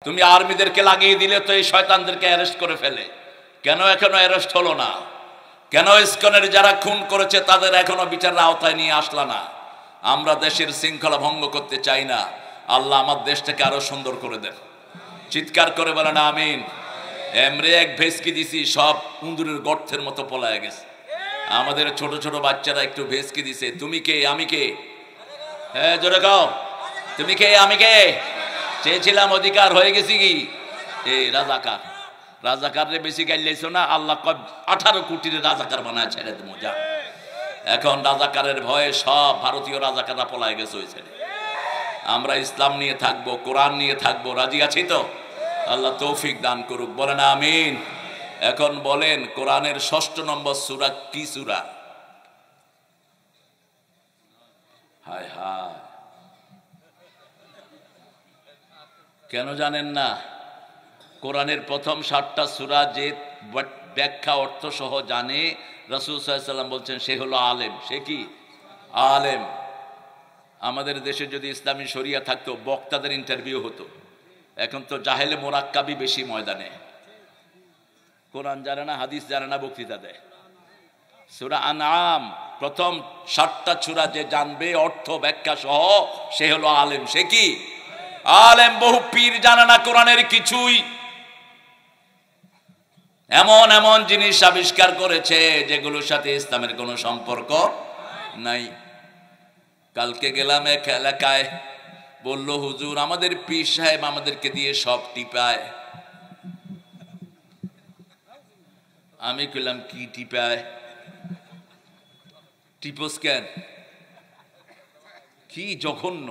তুমি আর্মিদেরকে লাগিয়ে দিলে তো এই শয়তানদেরকে অ্যারেস্ট করে ফেলে, কেন এখনো অ্যারেস্ট হলো না? কেন ইসকনের যারা খুন করেছে তাদের এখনো বিচারের আওতায় নিয়ে আসলা না? আমরা দেশের শৃঙ্খলা ভঙ্গ করতে চাই না। আল্লাহ আমার দেশটাকে আরো সুন্দর করে দেন। চিৎকার করে বলেন আমিন। এমরে এক ভেসকি দিছি, সব কুন্দুরের গর্তের মতো পলায় গেছে। আমাদের ছোট ছোট বাচ্চারা একটু ভেসকি দিছে, তুমি কে আমি কে? হ্যাঁ জোরে কাও, তুমি কে আমি কে? চেয়েছিলাম অধিকার, হয়ে গেছি কি? এই রাজাকার, রাজাকারে বেশি গাইলেছো না, আল্লাহ 18 কোটির রাজাকার বানায় ছেড়ে দেবো যা। এখন রাজাকারের ভয়ে সব ভারতীয় রাজাকাররা পলায় গেছে ওই ছেড়ে। আমরা ইসলাম নিয়ে থাকবো, কোরআন নিয়ে থাকবো, রাজি আছি তো? আল্লাহ তৌফিক দান করুক, বলেন আমিন। এখন বলেন কোরআনের 6 নম্বর সূরা কি সূরা? হায় হায়, কেন জানেন না? কোরআনের প্রথম 7টা সূরা যে ব্যাখ্যা অর্থ সহ জানে, রাসূল সাল্লাল্লাহু আলাইহি ওয়াসাল্লাম বলছেন সে হলো আলেম। সে কি? আলেম। আমাদের দেশে যদি ইসলামী শরিয়া থাকতো বক্তাদের ইন্টারভিউ হতো, এখন তো জাহেলে মোরাক্কাবি বেশি ময়দানে। কোরআন জানে না, হাদিস জানে না, বক্তৃতা দেয়। সূরা আনআম প্রথম 7টা সূরা যে জানবে অর্থ ব্যাখ্যা সহ সে হলো আলেম। সে কি? আলেম। বহু পীর জানে না কোরআনের কিছুই, এমন এমন জিনিস আবিষ্কার করেছে যেগুলোর সাথে ইসলামের কোনো সম্পর্ক নাই। কালকে গেলাম এক এলাকায়, বলল হুজুর আমাদের পীর সাহেব আমাদেরকে দিয়ে সব টিপায়। আমি কইলাম কি টিপায়? টিপোস কেন? কি জঘন্য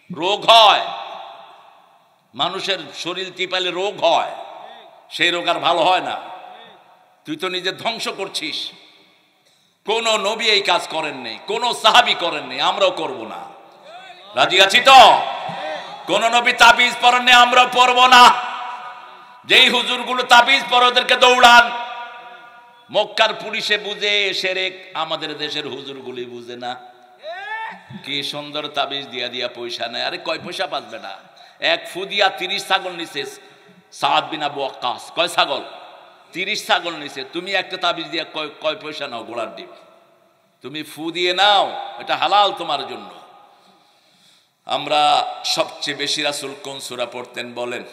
রোগ হয়, মানুষের শরীর টিপালে রোগ হয়, সেই রোগ আর ভালো হয় না। তুই তো নিজে ধ্বংস করছিস। কোন নবী এই কাজ করেননি, কোন সাহাবী করেননি, আমরাও করব না। রাজি আছি তো? কোন নবী তাবিজ পড়েননি, আমরাও পড়ব না। যেই হুজুরগুলো তাবিজ পড়ে ওদেরকে দৌড়ান। মক্কার পুলিশে বুঝে শিরক, আমাদের দেশের হুজুরগুলি বুঝে না। কি সুন্দর তাবিজ দিয়া দিয়া পয়সা নেয়। আরে কয় পয়সা বাঁচবে না? এক ফু দিয়া 30 ছাগল নিছে সাদ বিন আবু ওয়াক্কাস। কয় ছাগল? 30 ছাগল নিছে। তুমি একটা তাবিজ দিয়া কয় পয়সা নাও? গোড়ার ডিম। তুমি ফু দিয়ে নাও, এটা হালাল তোমার জন্য। আমরা সবচেয়ে বেশি রাসূল কোন সূরা পড়তেন বলেন?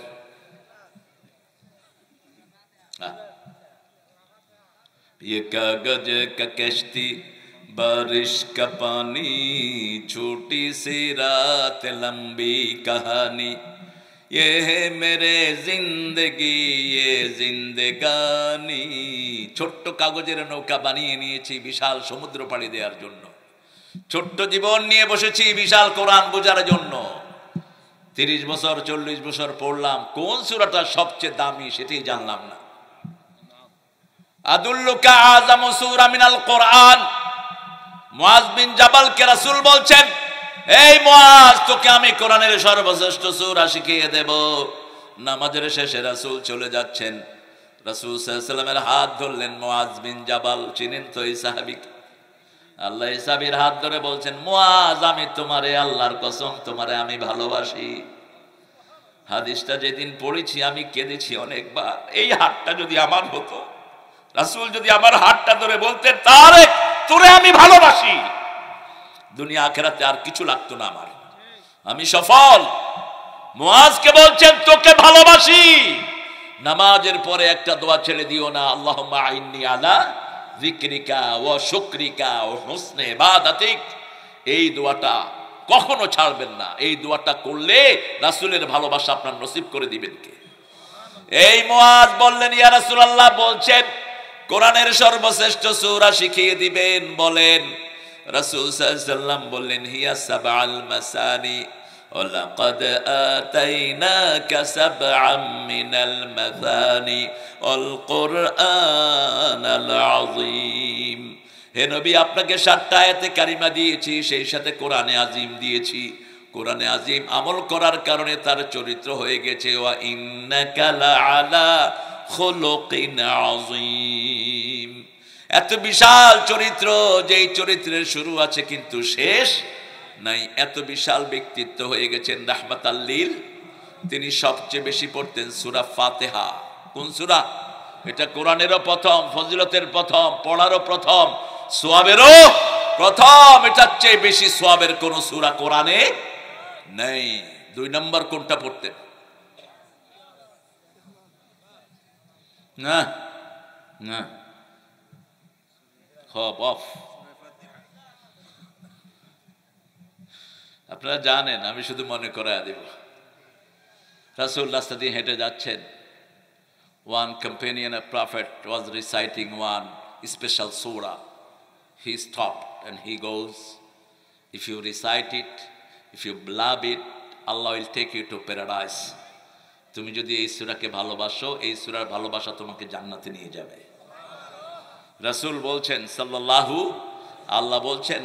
ये कागज का कश्ती बारिश का पानी छोटी सी रात लंबी कहानी ये है मेरे जिंदगी ये जिंदगानी। ছোট্ট কাগজের নৌকা বানিয়ে নিয়েছি বিশাল সমুদ্র পাড়ি দেওয়ার জন্য। ছোট্ট জীবন নিয়ে বসেছি বিশাল কোরআন বোঝার জন্য। 30 বছর 40 বছর পড়লাম, কোন সূরাটা সবচেয়ে দামি সেটাই জানলাম না। আদুল্লুকা আযামু সূরা মিনাল কোরআন। মুআজ বিন জাবালকে রাসূল বলছেন, এই মুআজ তোকে আমি কোরআনের সর্বশ্রেষ্ঠ সূরা শিখিয়ে দেব। নামাজের শেষে রাসূল চলে যাচ্ছেন, রাসূল সাল্লাল্লাহু আলাইহি ওয়াসাল্লামের হাত ধরলেন মুআজ বিন জাবাল। চিনেন তো এই সাহাবীকে? আল্লাহ এই সাহাবীর হাত ধরে বলছেন, মুআজ আমি তোমারে আল্লাহর কসম তোমারে আমি ভালোবাসি। হাদিসটা যেদিন পড়েছি আমি কেঁদেছি অনেকবার। এই হাতটা যদি আমার হতো, রাসূল যদি আমার হাতটা ধরে বলতেন তারেক তোরে আমি ভালোবাসি, দুনিয়া আখিরাতে আর কিছু লাগতো না আমার, আমি সফল। মুআজকে বলছেন তোকে ভালোবাসি। নামাজের পরে একটা দোয়া ছেড়ে দিও না, আল্লাহুম্মা আইন্নি আলা যিকরিকা ওয়া শুকরিকা ওয়া হুসনে ইবাদাতিক। এই দোয়াটা কখনো ছাড়বেন না। এই দোয়াটা করলে রাসূলের ভালোবাসা আপনার নসিব করে দিবেন কে? এই মুআজ বললেন, ইয়া রাসূলুল্লাহ বলছেন কোরআনের সর্বশ্রেষ্ঠ সূরা শিখিয়ে দিবেন, বলেন। রাসূল সাল্লাল্লাহু আলাইহি ওয়াসাল্লাম বললেন, হিয়া সাবআল মাসানি ওয়া লাকাদ আতাইনাকা সাবআম মিনাল মাসানি ওয়াল কুরআনাল আযীম। হে নবী, আপনাকে 7টা আয়াতে কারিমা দিয়েছি, সেই সাথে কোরআনে আযীম দিয়েছি। কোরআনে আযীম আমল করার কারণে তার চরিত্র হয়ে গেছে ওয়া ইন্নাকা লাআলা খুলুকিন আযীম। এত বিশাল চরিত্র, যেই চরিত্রের শুরু আছে কিন্তু শেষ নাই। এত বিশাল ব্যক্তিত্ব হয়ে গেছেন রাহমাতাল লিল তিনি সবচেয়ে বেশি পড়তেন সূরা ফাতিহা। কোন সূরা? এটা কোরআনেরও প্রথম, ফজিলতের প্রথম, পড়ারও প্রথম, সওয়াবেরও প্রথম। এটার চেয়ে বেশি সওয়াবের কোন সূরা কোরআনে নেই। 2 নম্বর কোনটা পড়তেন? না না, অফ। আপনারা জানেন, আমি শুধু মনে করায় দেব। রাসূল রাস্তা দিয়ে হেঁটে যাচ্ছেন। One companion of Prophet was reciting one special surah. He stopped and he goes, if you recite it, if you love it, Allah will take you to paradise. তুমি যদি এই সূরাকে ভালোবাসো, এই সূরার ভালোবাসা তোমাকে জান্নাতে নিয়ে যাবে। রাসূল বলছেন সাল্লাল্লাহু, আল্লাহ বলছেন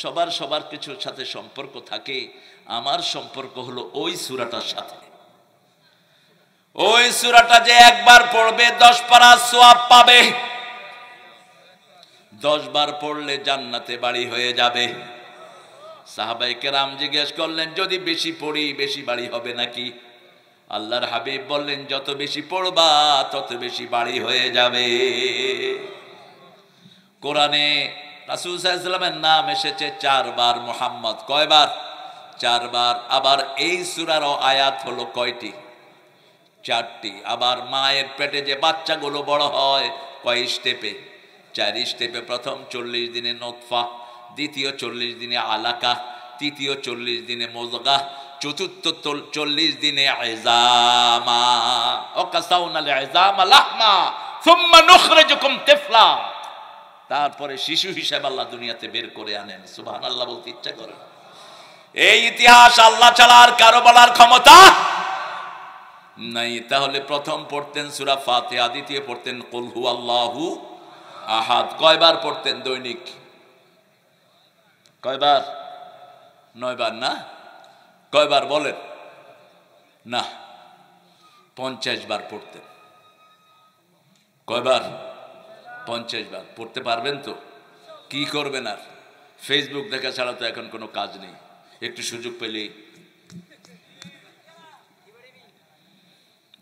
সবার কিছুর সাথে সম্পর্ক থাকে, আমার সম্পর্ক হলো ওই সূরাটার সাথে। ওই সূরাটা যে একবার পড়বে 10 পারা সওয়াব পাবে, 10 বার পড়লে জান্নাতে বাড়ি হয়ে যাবে। সাহাবায়ে কেরাম জিজ্ঞেস করলেন, যদি বেশি পড়ি বেশি বাড়ি হবে নাকি? আল্লাহর হাবিব বললেন, যত বেশি পড়বা তত বেশি বাড়ি হয়ে যাবে। কোরআনে রাসূল সাল্লাল্লাহু আলাইহি ওয়াসাল্লামের নাম এসেছে 4 বার, মুহাম্মদ কয়বার? 4 বার। আবার এই সূরারও আয়াত হলো কয়টি? 4টি। আবার মায়ের পেটে যে বাচ্চাগুলো বড় হয় কয় স্টেপে? 4 স্টেপে। প্রথম 40 দিনে নতফা, দ্বিতীয় 40 দিনে আলাকা, তৃতীয় 40 দিনে মুযগা, চতুর্থ 40 দিনে ইজামা। ওয়াকাসাউনাল ইজামা লাহমা সুম্মা নুখরিজুকুম তিফলা। তারপরে শিশু হিসেবে আল্লাহ দুনিয়াতে বের করে আনেন। সুবহানাল্লাহ বলতে ইচ্ছা করে। এই ইতিহাস আল্লাহ ছাড়া আর কারো বলার ক্ষমতা নাই। তাহলে প্রথম পড়তেন সূরা ফাতিহা, দ্বিতীয় পড়তেন কুল হুয়াল্লাহু আহাদ। কয়বার পড়তেন দৈনিক? কয়বার? 9 বার না? কয়বার বলেন? না, 50 বার পড়তেন। কয়বার? 50 বার। পড়তে পারবেন তো? কি করবেন আর? ফেসবুক দেখা ছাড়া তো এখন কোনো কাজ নেই। একটু সুযোগ পেলে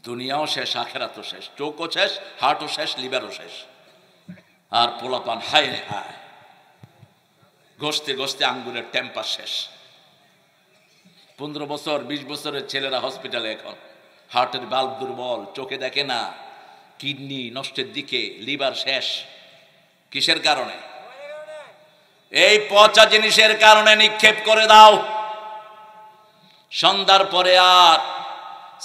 দুনিয়াও শেষ, আখেরাতও শেষ, চোখও শেষ, হার্টও শেষ, লিভারও শেষ। আর পোলাপান হায় হায়, ঘষতে ঘষতে আঙ্গুরের টেম্পার শেষ। 15 বছর 20 বছরের ছেলেরা হসপিটালে এখন। হার্টের বাল্ব দুর্বল, চোখে দেখে না, কিডনি নষ্টের দিকে, লিভার শেষ। কিসের কারণে? এই পচা জিনিসের কারণে। নিক্ষেপ করে দাও। সন্ধ্যার পরে আর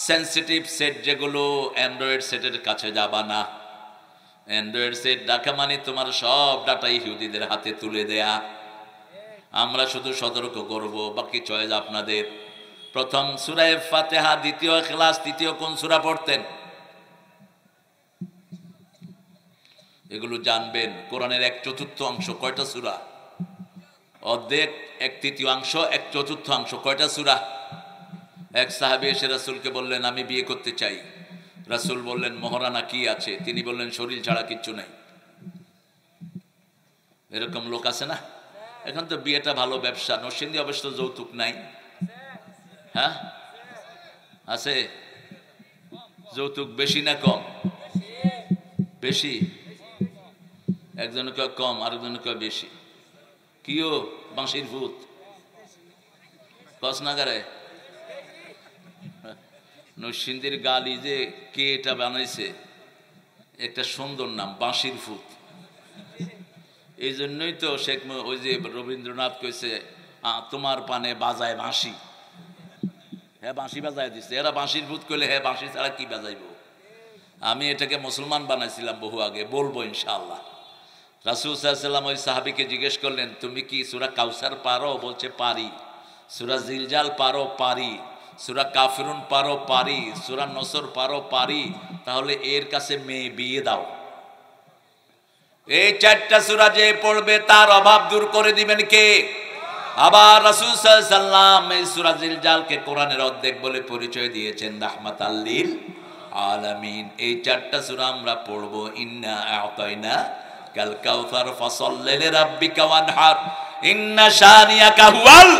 সেন্সিটিভ সেট যেগুলো, অ্যান্ড্রয়েড সেটের কাছে যাবা না। অ্যান্ড্রয়েড সেট ডাকা মানে তোমার সব ডাটা ইহুদিদের হাতে তুলে দেয়া। আমরা শুধু সতর্ক করব, বাকি চয়েস আপনাদের। প্রথম সূরা ফাতিহা, দ্বিতীয় ইখলাস, তৃতীয় কোন সূরা পড়তেন? এগুলো জানবেন। কোরআনের 1/4 অংশ কয়টা সূরা? অর্ধেক, 1/3 1/4 কয়টা সূরা? এক সাহাবী এসে রাসূলকে বললেন, আমি বিয়ে করতে চাই। রাসূল বললেন, মহারানা কি আছে? তিনি বললেন, শরীর ছাড়া কিচ্ছু নাই। এরকম লোক আছে না? এখন তো বিয়েটা ভালো ব্যবসা। নরসিংদী অবশ্য যৌতুক নাই। হ্যাঁ আছে? যৌতুক বেশি না কম? বেশি। একজন কয় কম, আরেকজন কয় বেশি। কিও বাঁশির ভূত কসনাগারে নরসিংদীর গালি যে কে এটা বানাইছে, একটা সুন্দর নাম, বাঁশির ভূত। এই জন্যই তো শেখ ওই যে রবীন্দ্রনাথ কইছে, তোমার পানে বাজায় বাঁশি। হ্যাঁ বাঁশি বাজায় দিচ্ছে। এরা বাঁশির ভূত কইলে হ্যাঁ বাঁশি ছাড়া কি বাজাইব? আমি এটাকে মুসলমান বানাইছিলাম বহু আগে, বলবো ইনশাআল্লাহ। রাসূল সাল্লাল্লাহু আলাইহি ওয়াসাল্লাম ওই সাহাবীকে জিজ্ঞেস করলেন, তুমি কি সূরা কাউসার পারো? বলছে পারি। সূরা জিলজাল পারো? পারি। সূরা কাফিরুন পারো? পারি। সূরা নসর পারো? পারি। তাহলে এর কাছে মেয়ে বিয়ে দাও। এই 4টা সূরা যে পড়বে তার অভাব দূর করে দিবেন কে? আবার রাসূল সাল্লাল্লাহু আলাইহি ওয়াসাল্লাম এই সূরা জিলজালকে কোরআনের অর্ধেক বলে পরিচয় দিয়েছেন রাহমাতাল লিল আলামিন। এই 4টা সূরা আমরা পড়ব। ইন্না আ'তাইনা কাল কাউসার ফাসাল্লি লিরাব্বিকা ওয়ানহার ইন্না শানিয়াকা হুয়াল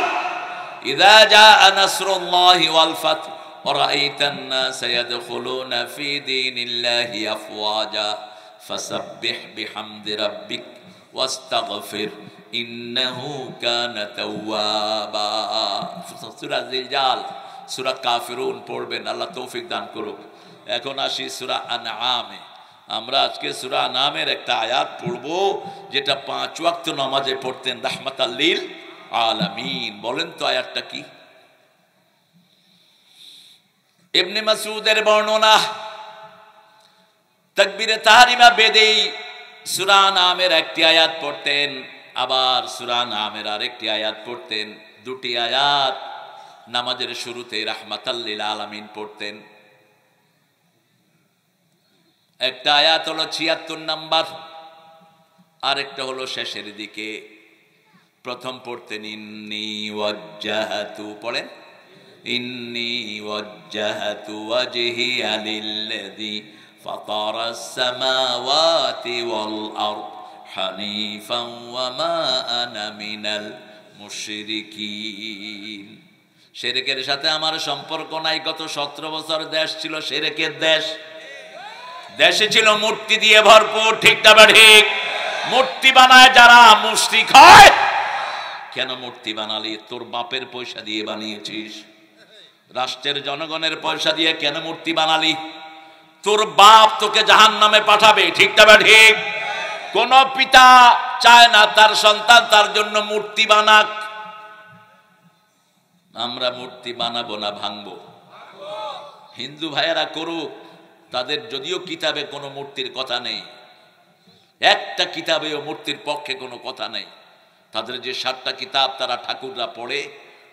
ইযা জাআ নাসরুল্লাহি ওয়াল ফাত ওরাইতান নাস ইয়াদখুলুনা ফি দীনিল্লাহি আফওয়াজা ফাসাব্বিহ বিহামদি রাব্বিক ওয়াস্তাগফির ইন্নাহু কানা তাওয়াবা। সূরা জিলজাল, সূরা কাফিরুন পড়বেন, আল্লাহ তৌফিক দান করুক। এখন আসি সূরা আনআমে। আমরা আজকে সূরা আনআমের একটা আয়াত পড়ব যেটা 5 ওয়াক্ত নামাজে পড়তেন রাহমাতাল লিল আলামিন। বলেন তো আয়াতটা কি? ইবনে মাসউদের বর্ণনা, তাকবীরে তাহরিমা বেদেই সূরা আনআমের একটি আয়াত পড়তেন, আবার সূরা আনআমের আরেকটি আয়াত পড়তেন। দুটি আয়াত নামাজের শুরুতে রাহমাতাল লিল আলামিন পড়তেন। একটা আয়াত হলো ৭৬ নাম্বার, আরেকটা হলো শেষের দিকে। প্রথম পড়তেন ইন্নী ওয়াজ্জাহাতু, পড়েন ইন্নী ওয়াজ্জাহাতু ওয়াজহিয়া লিল্লাযী ফাতারাস সামাওয়াতি ওয়াল আরদ হানিফান ওয়া মা আনা মিনাল মুশরিকিন। শিরকের সাথে আমার সম্পর্ক নাই। গত ১৭ বছর দেশ ছিল শিরকের দেশ, দেশে ছিল মূর্তি দিয়ে ভরপুর, ঠিক না ঠিক? মূর্তি বানায় যারা মুশরিক হয়। কেন মূর্তি বানালি? তোর বাপের পয়সা দিয়ে বানিয়েছিস, রাষ্ট্রের জনগণের পয়সা দিয়ে কেন মূর্তি বানালি? তোর বাপ তোকে জাহান্নামে পাঠাবে, ঠিক না ঠিক? কোন পিতা চায় না তার সন্তান তার জন্য মূর্তি বানাক। আমরা মূর্তি বানাবো না, ভাঙবো। হিন্দু ভাইয়েরা করুক, তাদের যদিও কিতাবে কোনো মূর্তির কথা নেই, একটা কিতাবেও মূর্তির পক্ষে কোনো কথা নেই। তাদের যে 7টা কিতাব তারা ঠাকুররা পড়ে,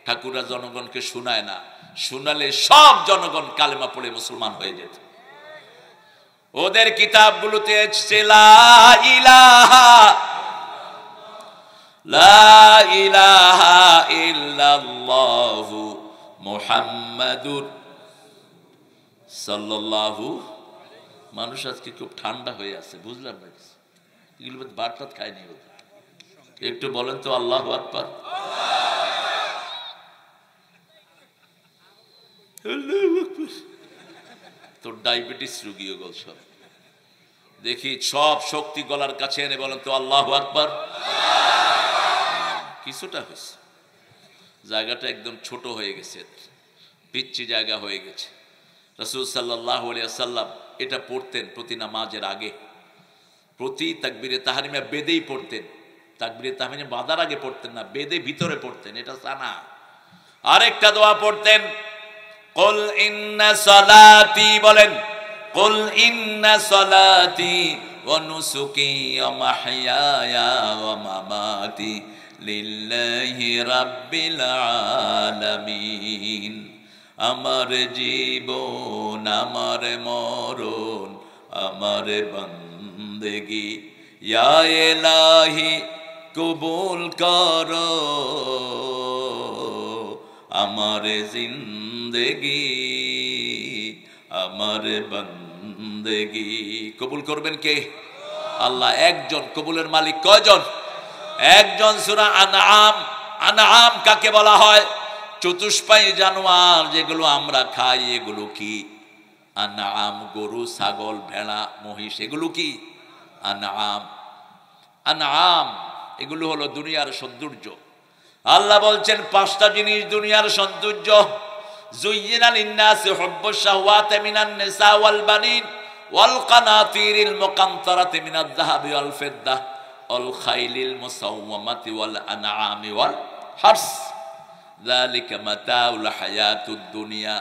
ঠাকুররা জনগণকে শোনায় না, শোনালে সব জনগণ কালেমা পড়ে মুসলমান হয়ে যেত। ওদের কিতাবগুলোতে এসেছে লা ইলাহা ইল্লাল্লাহু মুহাম্মাদুর সাল্লাল্লাহু। মানুষ আজকে খুব ঠান্ডা হয়ে আছে, বুঝলাম না, এগুলো বারটাত খায়নি। একটু বলেন তো আল্লাহু আকবার। তোর ডায়াবেটিস রোগী গল সব দেখি, সব শক্তি গলার কাছে এনে বলেন তো আল্লাহু আকবার। কিছুটা হয়েছে, জায়গাটা একদম ছোট হয়ে গেছে, পিচ্ছি জায়গা হয়ে গেছে। রাসূল সাল্লাল্লাহু আলাইহি ওয়াসাল্লাম এটা পড়তেন প্রতি নামাজের আগে, প্রতি তাকবীরে তাহরিমা বেদেই পড়তেন। তাকবীরে তাহরিমা বাঁধার আগে পড়তেন না, বেদে ভিতরে পড়তেন, এটা সানা। আরেকটা দোয়া পড়তেন, কুল ইন্না সালাতি, বলেন কুল ইন্না সালাতি ওয়া নুসুকি ওয়া মাহইয়ায়া ওয়া মামাতি লিল্লাহি রাব্বিল আলামিন। আমার জীবন, আমার মরণ, আমার বন্দেগি ইয়া ইলাহি কবুল করো, আমার জিন্দেগি, আমার বন্দেগি। কবুল করবেন কে? আল্লাহ একজন। কবুলের মালিক কয়জন? একজন। সূরা আনআম, আনআম কাকে বলা হয়? চতুষ্পায়ী জানোয়ার যেগুলো আমরা খাই, এগুলো কি? আনআম। গরু, ছাগল, ভেড়া, মহিষ, এগুলো কি? আনআম। আনআম এগুলো হলো দুনিয়ার সৌন্দর্য। আল্লাহ বলছেন 5টা জিনিস দুনিয়ার সৌন্দর্য। যুয়্যিনা লিন-নাসি হুব্বুশ শাহওয়াতি মিনান নিসা ওয়াল বানিন ওয়াল কানাতিরিল মুকান্তারাতি মিনাদ যাহাবি ওয়াল ফিদ্দা ওয়াল খাইলিল মুসাওওয়ামাতি ওয়াল আনআমি ওয়াল হারস যালিকা মাতাউল হায়াতুদ দুনিয়া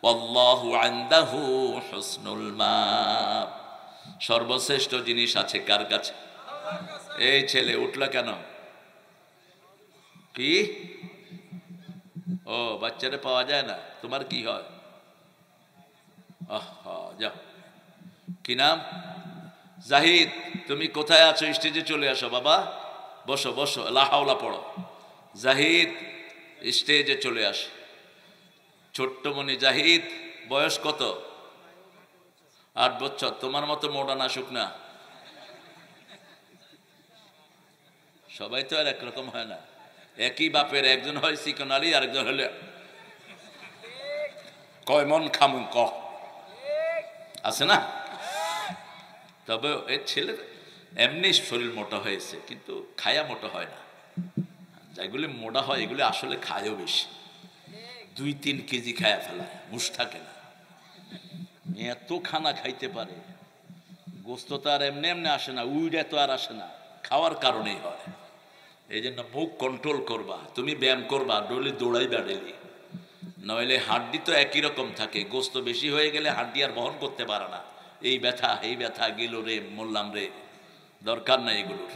ওয়াল্লাহু ইনদাহু হুসনুল মাব। সর্বশ্রেষ্ঠ জিনিস আছে কার কাছে? এই ছেলে উঠলা কেন? কি? ও, বাচ্চারে পাওয়া যায় না? তোমার কি হয়? আহা, যাও। কি নাম? জাহিদ। তুমি কোথায় আছো? স্টেজে চলে আসো বাবা, বসো বসো, লা হাওলা পড়ো। জাহিদ স্টেজে চলে আসো। ছোট্টমণি জাহিদ, বয়স কত? 8 বছর। তোমার মতো মডার্ন আসুক না, সবাই তো আর একরকম হয় না। একই বাপের, একজন হয় চিকন আলী, আরেকজন হলে কয় মন খামু ক আছে না? তবে এর ছেলের এমনি শরীর মোটা হয়েছে, কিন্তু খায়া মোটা হয় না। যেগুলি মোটা হয় এগুলি আসলে খায়ও বেশি, 2-3 কেজি খায়া ফেলায়, মুষ থাকে না। এত খানা খাইতে পারে, গোস্ত তো আর এমনি এমনি আসে না, উইডে তো আর আসে না, খাওয়ার কারণেই হয়। এই জন্য মুখ কন্ট্রোল করবা, তুমি ব্যায়াম করবা, ডলি দৌড়াইবা ডেলি, নইলে হাড্ডি তো একই রকম থাকে, গোস্ত বেশি হয়ে গেলে হাড্ডি আর বহন করতে পারে না, এই ব্যথা গেল রে, মরলাম রে, দরকার নাই এগুলোর।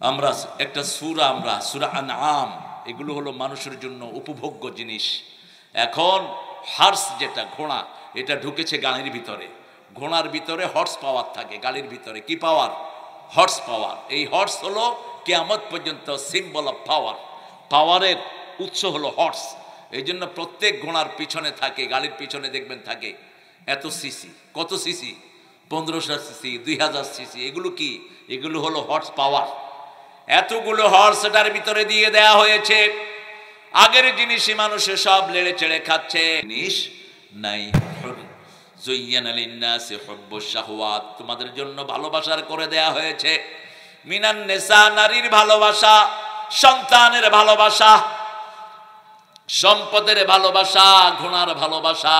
আমরা একটা সূরা আনআম, এগুলো হলো মানুষের জন্য উপভোগ্য জিনিস। এখন হর্স যেটা ঘোড়া, এটা ঢুকেছে গাড়ির ভিতরে। ঘোড়ার ভিতরে হর্স পাওয়ার থাকে, গাড়ির ভিতরে কি পাওয়ার? Horse power. এই হর্স হলো কিয়ামত পর্যন্ত সিম্বল অফ পাওয়ার, পাওয়ারের উৎস হলো হর্স। এই জন্য প্রত্যেক ঘোড়ার পিছনে থাকে, গাড়ির পিছনে দেখবেন থাকে এত সিসি। কত সিসি? 1500 CC, 2000 CC. এগুলো কি? এগুলো হলো হর্স পাওয়ার। এতগুলো হর্স এটার ভিতরে দিয়ে দেয়া হয়েছে। আগের জিনিসই মানুষে সব লেড়ে চেড়ে খাচ্ছে, জিনিস নাই। যুয়্যানা লিন্নাসি হুব্বুশ শাহওয়াত, তোমাদের জন্য ভালোবাসার করে দেয়া হয়েছে। মিনান নিসা, নারীর ভালোবাসা, সন্তানের ভালোবাসা, সম্পদের ভালোবাসা, ঘোড়ার ভালোবাসা,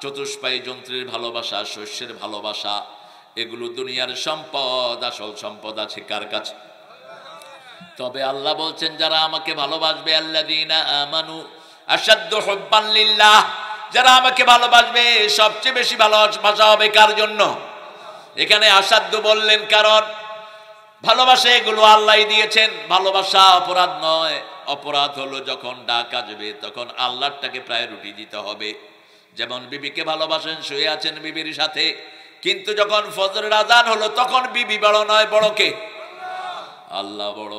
চতুষ্পায়ী যন্ত্রের ভালোবাসা, শস্যের ভালোবাসা। এগুলো দুনিয়ার সম্পদ। আসল সম্পদ আছে কার কাছে? তবে আল্লাহ বলছেন যারা আমাকে ভালোবাসবে, আল্লাযীনা আমানু আশাদ্দু হুব্বান লিল্লাহ, যারা আমাকে ভালোবাসবে সবচেয়ে বেশি ভালোবাসা হবে কার জন্য? এখানে আশাদ্দু বললেন কারণ ভালোবাসা এগুলো আল্লাহই দিয়েছেন। ভালোবাসা অপরাধ নয়। অপরাধ হলো যখন ডাক আসবে তখন আল্লাহটাকে প্রায়োরিটি দিতে হবে। যেমন বিবিকে ভালোবাসেন, শুয়ে আছেন বিবির সাথে, কিন্তু যখন ফজরের আজান হলো তখন বিবি বড় নয়, বড় কে? আল্লাহ বড়।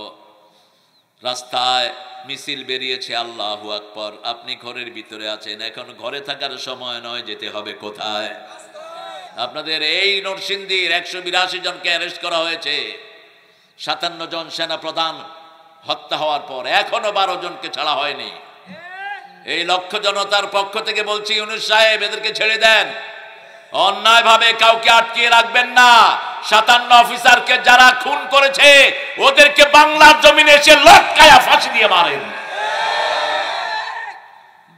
রাস্তায় মিছিল বেরিয়েছে, আল্লাহু আকবার, আপনি ঘরের ভিতরে আছেন, এখন ঘরে থাকার সময় নয়, যেতে হবে কোথায়? আপনাদের এই নরসিংদীর 182 জনকে অ্যারেস্ট করা হয়েছে। 57 জন সেনা প্রধান হত্যা হওয়ার পর এখনো 12 জনকে ছাড়া হয়নি। এই লক্ষ জনতার পক্ষ থেকে বলছি, ইউনূস সাহেব এদেরকে ছেড়ে দেন, অন্যায় ভাবে কাউকে আটকিয়ে রাখবেন না। 57 অফিসারকে যারা খুন করেছে ওদেরকে বাংলার জমিনে এসে লটকায়া ফাঁসি দিয়ে মারেন।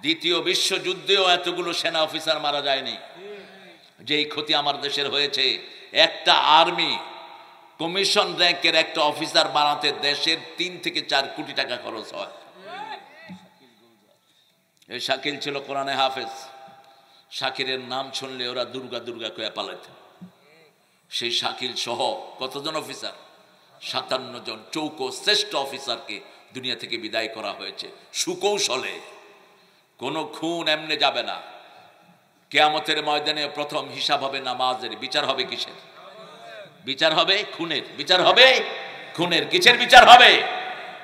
দ্বিতীয় বিশ্বযুদ্ধেও এতগুলো সেনা অফিসার মারা যায়নি। যেই ক্ষতি আমার দেশের হয়েছে, একটা আর্মি কমিশন র্যাঙ্কের একটা অফিসার বানাতে দেশের 3 থেকে 4 কোটি টাকা খরচ হয়। এই শাকিল ছিল কোরআনে হাফেজ, শাকিরের নাম শুনলে ওরা দুর্গা দুর্গা কয়ে পালাইত। সেই শাকিল সহ কতজন অফিসার? 57 জন চৌকো শ্রেষ্ঠ অফিসারকে দুনিয়া থেকে বিদায় করা হয়েছে সুকৌশলে। কোনো খুন এমনি যাবে না। কিয়ামতের ময়দানে প্রথম হিসাব হবে নামাজের, বিচার হবে কিসের? বিচার হবে খুনের। বিচার হবে খুনের। কিসের বিচার হবে?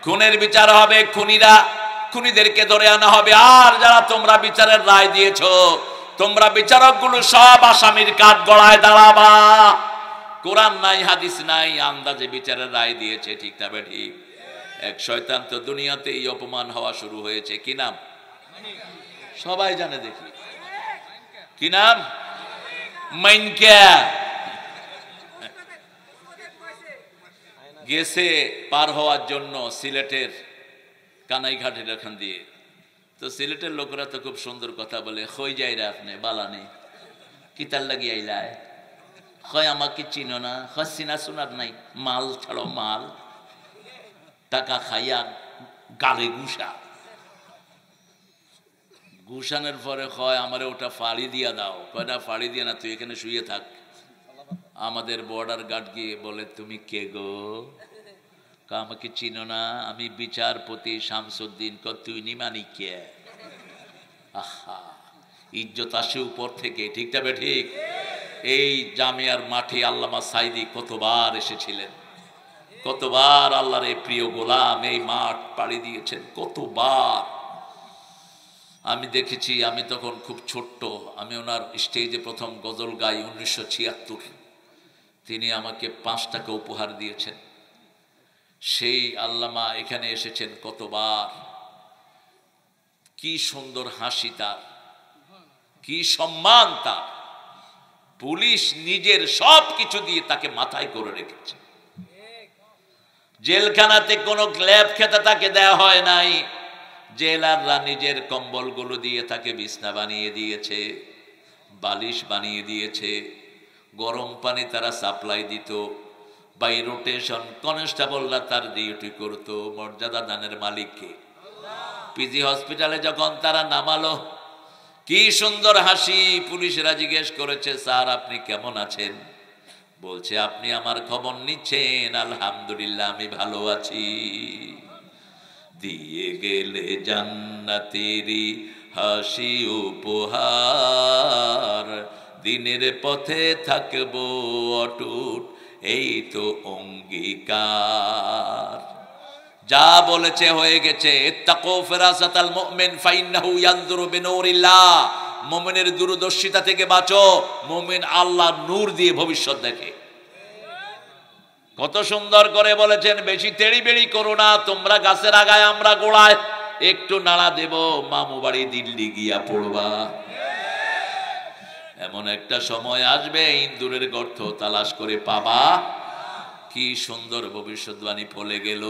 খুনের বিচার হবে। খুনিদেরকে ধরে আনা হবে। আর যারা তোমরা বিচারের রায় দিয়েছো, তোমরা বিচারক গুলো সব আসামির কাঠ গড়ায় দাঁড়াবা। কোরআন নাই, হাদিস নাই, আন্দাজে বিচারের রায় দিয়েছে। ঠিক না বেঠিক? এক শয়তান তো দুনিয়াতেই অপমান হওয়া শুরু হয়েছে। কি নাম? সবাই জানে, দেখি কি নাম? মাইনকা। গেছে পার হওয়ার জন্য সিলেটের কানাইঘাটের এখান দিয়ে। তো সিলেটের লোকেরা তো খুব সুন্দর কথা বলে, কই যাইরা আপনি? বালানি। কিতার লাগি আইলায়? হয় আমাকে চিনো না? হয় চিনা শোনার নাই? মাল ছাড়ো মাল। টাকা খাইয়া গালে গুসা। গুসানের পরে হয় আমারে ওটা ফাড়ি দিয়া দাও। কয়টা ফাড়ি দিয়া না, তুই এখানে শুয়ে থাক। আমাদের বর্ডার গার্ড গিয়ে বলে, তুমি কে গো? আমাকে চিনো না? আমি বিচারপতি শামসুদ্দিন। তুই নিমানি কে? আহা, ইজ্জত আসে উপর থেকে। ঠিক তবে ঠিক? এই জামিয়ার মাঠে আল্লামা সাইদি কতবার এসেছিলেন, কতবার আল্লাহর এই প্রিয় গোলাম এই মাঠ পাড়ি দিয়েছেন, কতবার আমি দেখেছি। আমি তখন খুব ছোট্ট, আমি ওনার স্টেজে প্রথম গজল গাই 1976। তিনি আমাকে 5 টাকা উপহার দিয়েছেন। সেই আল্লামা এখানে এসেছেন কতবার। কি সুন্দর হাসি তার। কি সম্মান তার। পুলিশ নিজের সব কিছু দিয়ে তাকে মাথায় করে রেখেছে। জেলখানাতে কোনো ল্যাব খেতে তাকে দেয়া হয় নাই, জেলাররা নিজের কম্বলগুলো দিয়ে তাকে বিছনা বানিয়ে দিয়েছে, বালিশ বানিয়ে দিয়েছে, গরম পানি তারা সাপ্লাই দিত, বাই রোটেশন কনস্টেবলরা তার ডিউটি করত। মর্যাদা দানের মালিককে। পিজি হসপিটালে যখন তারা নামালো, কি সুন্দর হাসি। পুলিশরা জিজ্ঞেস করেছে, স্যার আপনি কেমন আছেন? বলছে, আপনি আমার খবর নিচ্ছেন? আলহামদুলিল্লাহ আমি ভালো আছি। দিয়ে গেলে জান্নাতেরি হাসি উপহার, দিনের পথে থাকবো অটুট এই তো অঙ্গীকার। যা বলেছে হয়ে গেছে। ইত্তাকু ফিরাসাতাল মুমিন ফাইন্নাহু ইয়ানজুরু বিনূরিল্লাহ। মুমিনের দূরদর্শিতা থেকে বাঁচো। মুমিন আল্লাহর নূর দিয়ে ভবিষ্যৎ দেখে। কত সুন্দর করে বলেছেন, বেশি তেড়ি বেড়ি করো না, তোমরা গাছের আগায় আমরা গোড়ায়, একটু নাড়া দেব মামু বাড়ি দিল্লি গিয়া পড়বা। এমন একটা সময় আসবে ইন্দুরের গর্ত তালাশ করে পাবা। কি সুন্দর ভবিষ্যৎবাণী ফলে গেল।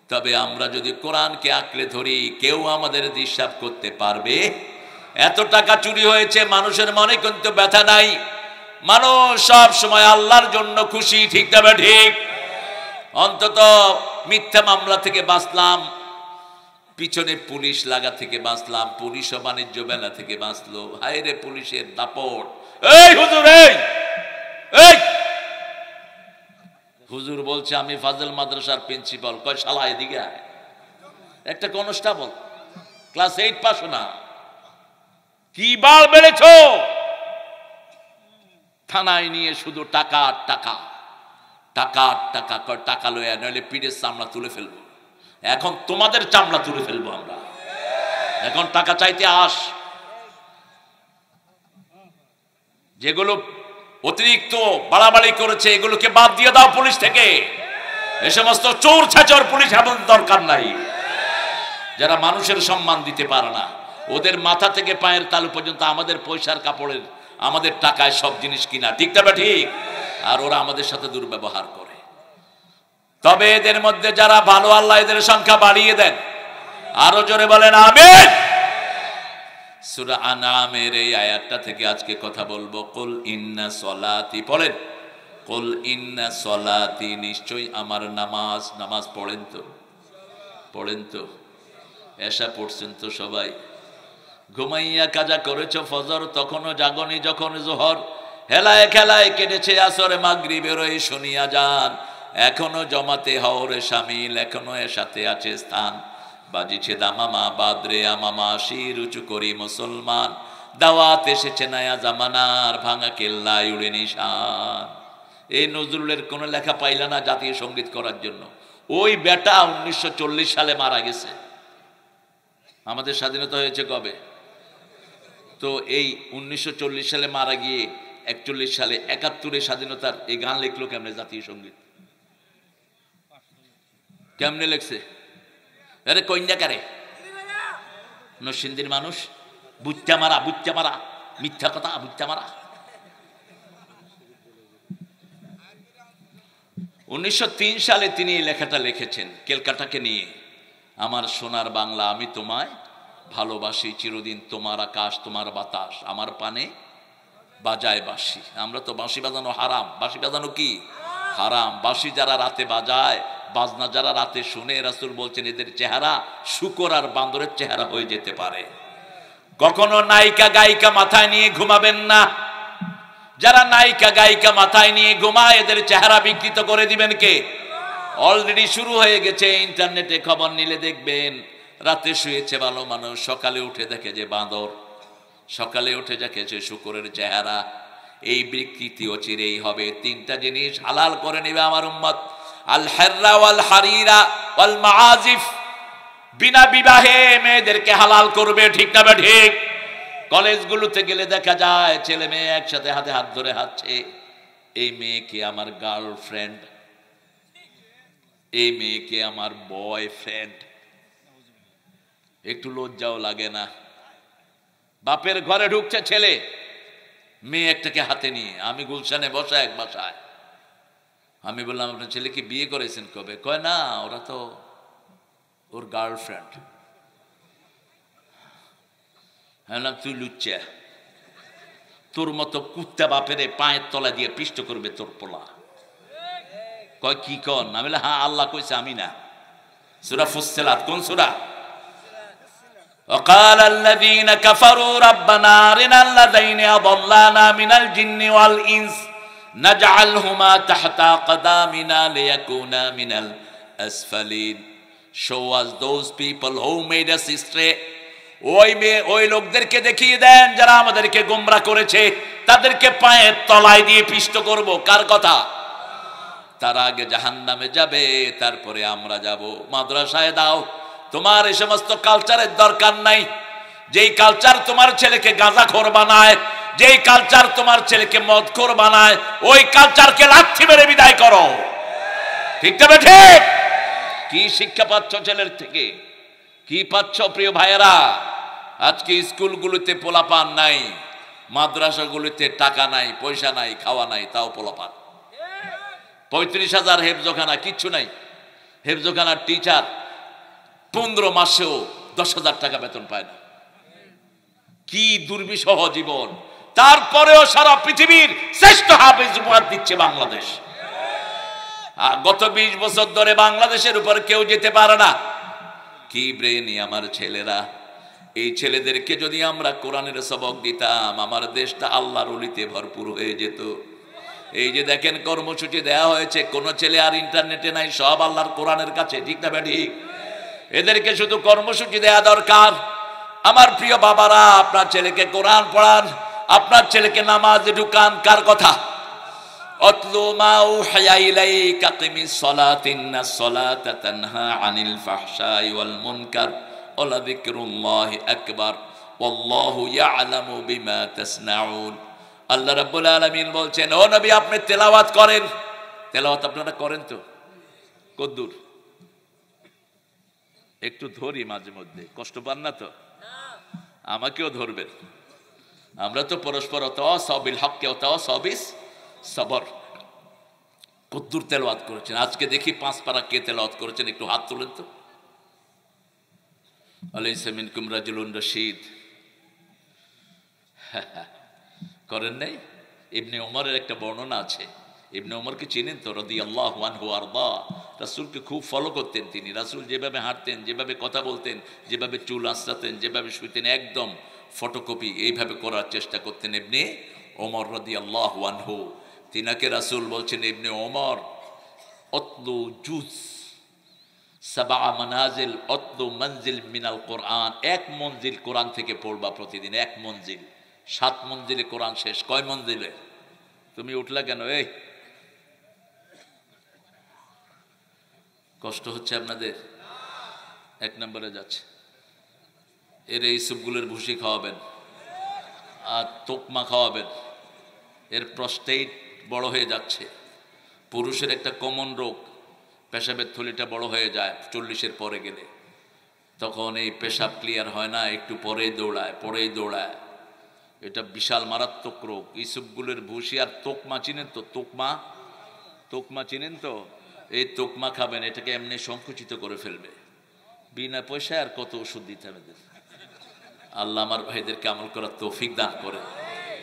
তবে আমরা যদি কোরআনকে আঁকড়ে ধরি, কেউ আমাদের ডিস্টার্ব করতে পারবে? এত টাকা চুরি হয়েছে, মানুষের মনে কিন্তু ব্যথা নাই। মানুষ সব সময় আল্লাহর জন্য খুশি, ঠিক তবে ঠিক। অন্তত মিথ্যা মামলা থেকে বাঁচলাম, পিছনে পুলিশ লাগা থেকে বাঁচলাম, পুলিশ ও বাণিজ্য মেলা থেকে বাঁচলো। হায় রে পুলিশের দাপট। এই হুজুর, এই হুজুর বলছে আমি ফাজল মাদ্রাসার প্রিন্সিপাল। কয় শালা এদিকে আয়। একটা কনস্টেবল ক্লাস 8 পাস না, কি বাল বেড়েছ? থানায় নিয়ে শুধু টাকা টাকা টাকা টাকা, কয় টাকা লইয়া নইলে পিঠের চামড়া তুলে ফেলবো। এখন তোমাদের চামড়া তুলে ফেলবো আমরা। এখন টাকা চাইতে আস। যেগুলো অতিরিক্ত বাড়াবাড়ি করেছে এগুলোকে বাদ দিয়ে দাও পুলিশ থেকে। এ সমস্ত চোর ছাচর পুলিশ এমন দরকার নাই, যারা মানুষের সম্মান দিতে পারে না। ওদের মাথা থেকে পায়ের তালু পর্যন্ত আমাদের পয়সার কাপড়ের, আমাদের টাকায় সব জিনিস কিনা, ঠিক তবে ঠিক। আর ওরা আমাদের সাথে দুর্ব্যবহার করে। তবে এদের মধ্যে যারা ভালো, আল্লাহ এদের সংখ্যা বাড়িয়ে দেন। আরো জোরে বলেন আমিন। সূরা আনআমের এই আয়াতটা থেকে আজকে কথা বলবো। কুল ইন্না সলাতি, পড়েন। কুল ইন্না সলাতি, নিশ্চয়ই আমার নামাজ। নামাজ পড়েন তো? পড়েন তো? এশা পড়ছেন তো সবাই? ঘুমাইয়া কাজা করেছো ফজর, তখনও জাগনি যখন জোহর। হেলায় খেলায় কেটেছে আসর, মাগরিবের ওই শুনিয়া যান। এখনো জমাতে হওরে শামিল, এখনো এর সাথে আছে স্থান। বাজিছে দামামা বাদরে আমামা, শির উঁচু করি মুসলমান। দাওয়াত এসেছে নয়া জামানার, ভাঙা কেল্লায় উড়ে নিশান। এই নজরুলের কোন লেখা পাইলা না জাতীয় সঙ্গীত করার জন্য? ওই বেটা 1940 সালে মারা গেছে। আমাদের স্বাধীনতা হয়েছে কবে? তো এই 1940 সালে মারা গিয়ে 41 সালে 71 স্বাধীনতার এই গান লিখলো কেমনে? জাতীয় সঙ্গীত কেমনে লিখছে? আরে কইন্যা কারে নরসিংদীর মানুষ, বুচ্চা মারা, বুচ্চা মারা, মিথ্যা কথা, বুচ্চা মারা। 1903 সালে তিনি এই লেখাটা লিখেছেন ক্যালকাটাকে নিয়ে। আমার সোনার বাংলা, আমি তোমায় ভালোবাসি চিরদিন, তোমার আকাশ তোমার বাতাস, আমার পানে বাজায় বাঁশি। আমরা তো বাঁশি বাজানো হারাম। বাঁশি বাজানো কি হারাম? বাঁশি যারা রাতে বাজায়, বাজনা যারা রাতে শুনে, রাসূল বলছেন এদের চেহারা শূকর আর বান্দরের চেহারা হয়ে যেতে পারে। কখনো নায়িকা গায়িকা মাথায় নিয়ে ঘুমাবেন না। যারা নায়িকা গায়িকা মাথায় নিয়ে ঘুমায় এদের চেহারা বিকৃত করে দিবেন কে? অলরেডি শুরু হয়ে গেছে। ইন্টারনেটে খবর নিলে দেখবেন, রাতে শুয়েছে ভালো মানুষ, সকালে উঠে দেখে যে বাঁদর, সকালে উঠে দেখে যে শূকরের চেহারা। এই বিকৃতি অচিরেই হবে। 3টা জিনিস হালাল করে নেবে আমার উম্মত। আল হাররা ওয়াল হারিরা ওয়াল মাআজিফ, বিনা বিবাহে মেয়েদেরকে হালাল করবে, ঠিক না ঠিক? কলেজগুলোতে গেলে দেখা যায় ছেলে মেয়ে একসাথে হাতে হাত ধরে হাঁটছে। এই মেয়েকে আমার গার্লফ্রেন্ড, এই মেয়েকে আমার বয়ফ্রেন্ড। একটু লজ্জাও লাগে না? বাপের ঘরে ঢুকছে ছেলে, মেয়ে একটাকে হাতে নিয়ে। আমি গুলশানে বসা এক বাসায়, আমি বললাম আপনার ছেলে কি বিয়ে করেছেন কবে? কয় না, ওরা তো ওর গার্লফ্রেন্ড। হ্যাঁ, তুই লুচ্চা, তোর মতো কুত্তা বাপেরে পায়ের তলা দিয়ে পিষ্ট করবে তোর পোলা। কয় কি কন? আমি বললাম হ্যাঁ, আল্লাহ কইছে, আমি না। সূরা ফুসসিলাত, কোন সূরা? وقال الذين كفروا ربنا أرنا الذين أضلانا من الجن والإنس نجعلهما تحت أقدامنا ليكونا من الأسفلين. Show us those people who made us stray. ওই লোকদেরকে দেখিয়ে দেন যারা আমাদেরকে গোমরা করেছে, তাদেরকে পায়ের তলায় দিয়ে পিষ্ট করব। কার কথা? তারা আগে জাহান্নামে যাবে, তারপরে আমরা যাব। মাদ্রাসায় দাও, তোমার এই সমস্ত কালচারের দরকার নাই। যেই কালচার তোমার ছেলেকে গাঁজাখোর বানায়, যেই কালচার তোমার ছেলেকে মদখোর বানায়, ওই কালচারকে লাথি মেরে বিদায় করো। ঠিক তবে ঠিক? কি শিক্ষা পাচ্ছ ছেলের থেকে? কি পাচ্ছ প্রিয় ভাইয়েরা? আজকে স্কুলগুলোতে পোলাপান নাই, মাদ্রাসাগুলোতে টাকা নাই, পয়সা নাই, খাওয়া নাই, তাও পোলাপান। 35,000 হেফজখানা, কিচ্ছু নাই। হেফজখানার টিচার 15 মাসেও 10,000 টাকা বেতন পায় না। কি দুর্বিষহ জীবন! তারপরেও সারা পৃথিবীর শ্রেষ্ঠ হাফেজ উপহার দিচ্ছে বাংলাদেশ। গত 20 বছর ধরে বাংলাদেশের উপর কেউ যেতে পারে না। কি ব্রেনি আমার ছেলেরা! এই ছেলেদেরকে যদি আমরা কোরআনের সবক দিতাম, আমার দেশটা আল্লাহর ওলিতে ভরপুর হয়ে যেত। এই যে দেখেন কর্মসূচি দেয়া হয়েছে, কোন ছেলে আর ইন্টারনেটে নাই, সব আল্লাহর কোরআনের কাছে। ঠিক না ঠিক? এদেরকে শুধু কর্মসূচি দেয়া দরকার। আমার প্রিয় বাবারা, আপনার ছেলেকে কোরআন পড়ান, আপনার ছেলেকে নামাজে ঢুকান। কার কথা? অতলু মা উহিয়া ইলাইকা কিমিস সালাতি ইন্নাস সালাতা তানহা আনিল ফাহশাই ওয়াল মুনকার ওয়া যিকরুল্লাহি আকবার ওয়াল্লাহু ইয়ালামু বিমা তাসনাউন। আল্লাহ রাব্বুল আলামিন বলছেন, ও নবী আপনি তেলাওয়াত করেন। তেলাওয়াত আপনারা করেন তো? কদ্দুর? একটু ধরি মাঝে মধ্যে, কষ্ট পান না তো? আমাকেও ধরবেন। আমরা তো পরস্পর তাওয়াসাবিল হক ওয়া তাওয়াসাবিস সবর। কদ্দুর তেলাওয়াত করেছেন? আজকে দেখি 5 পারা কে তেলাওয়াত করেছেন, একটু হাত তোলেন তো। আলাইসা মিনকুম রাজুলুন রশীদ। করেন নাই? ইবনে ওমরের একটা বর্ণনা আছে। ইবনে ওমরকে চিনেন তো? রাদিয়াল্লাহু আনহু আরদা। রাসূলকে খুব ফলো করতেন তিনি। রাসূল যেভাবে হাঁটতেন, যেভাবে কথা বলতেন, যেভাবে চুল আঁচড়াতেন, যেভাবে শুইতেন, একদম ফটোকপি এইভাবে করার চেষ্টা করতেন ইবনে ওমর রাদিয়াল্লাহু আনহু। তিনাকে রাসূল বলছেন, ইবনে ওমর অতলু জুজ সাবা মানাজিল অতলু মঞ্জিল মিনাল কোরআন। 1 মঞ্জিল কোরআন থেকে পড়বা প্রতিদিন, 1 মঞ্জিল। 7 মঞ্জিলে কোরআন শেষ। কয় মঞ্জিলে? তুমি উঠলা কেন? এই কষ্ট হচ্ছে আপনাদের? 1 নম্বরে যাচ্ছে। এর এই সবগুলোর ভুসি খাওয়াবেন আর তোকমা খাওয়াবেন। এর প্রস্টেট বড় হয়ে যাচ্ছে। পুরুষের একটা কমন রোগ, পেশাবের থলিটা বড় হয়ে যায় 40-এর পরে গেলে। তখন এই পেশাব ক্লিয়ার হয় না, একটু পরেই দৌড়ায়। এটা বিশাল মারাত্মক রোগ। এই সবগুলোর ভুসি আর তোকমা চিনেন তো? তোকমা চিনেন তো? এই তোকমা খাবেন, এটাকে এমনি সংকুচিত করে ফেলবে। বিনা পয়সায় আর কত ওষুধ দিতে হবে। আল্লাহ আমার ভাইদেরকে আমল করার তৌফিক দান করে।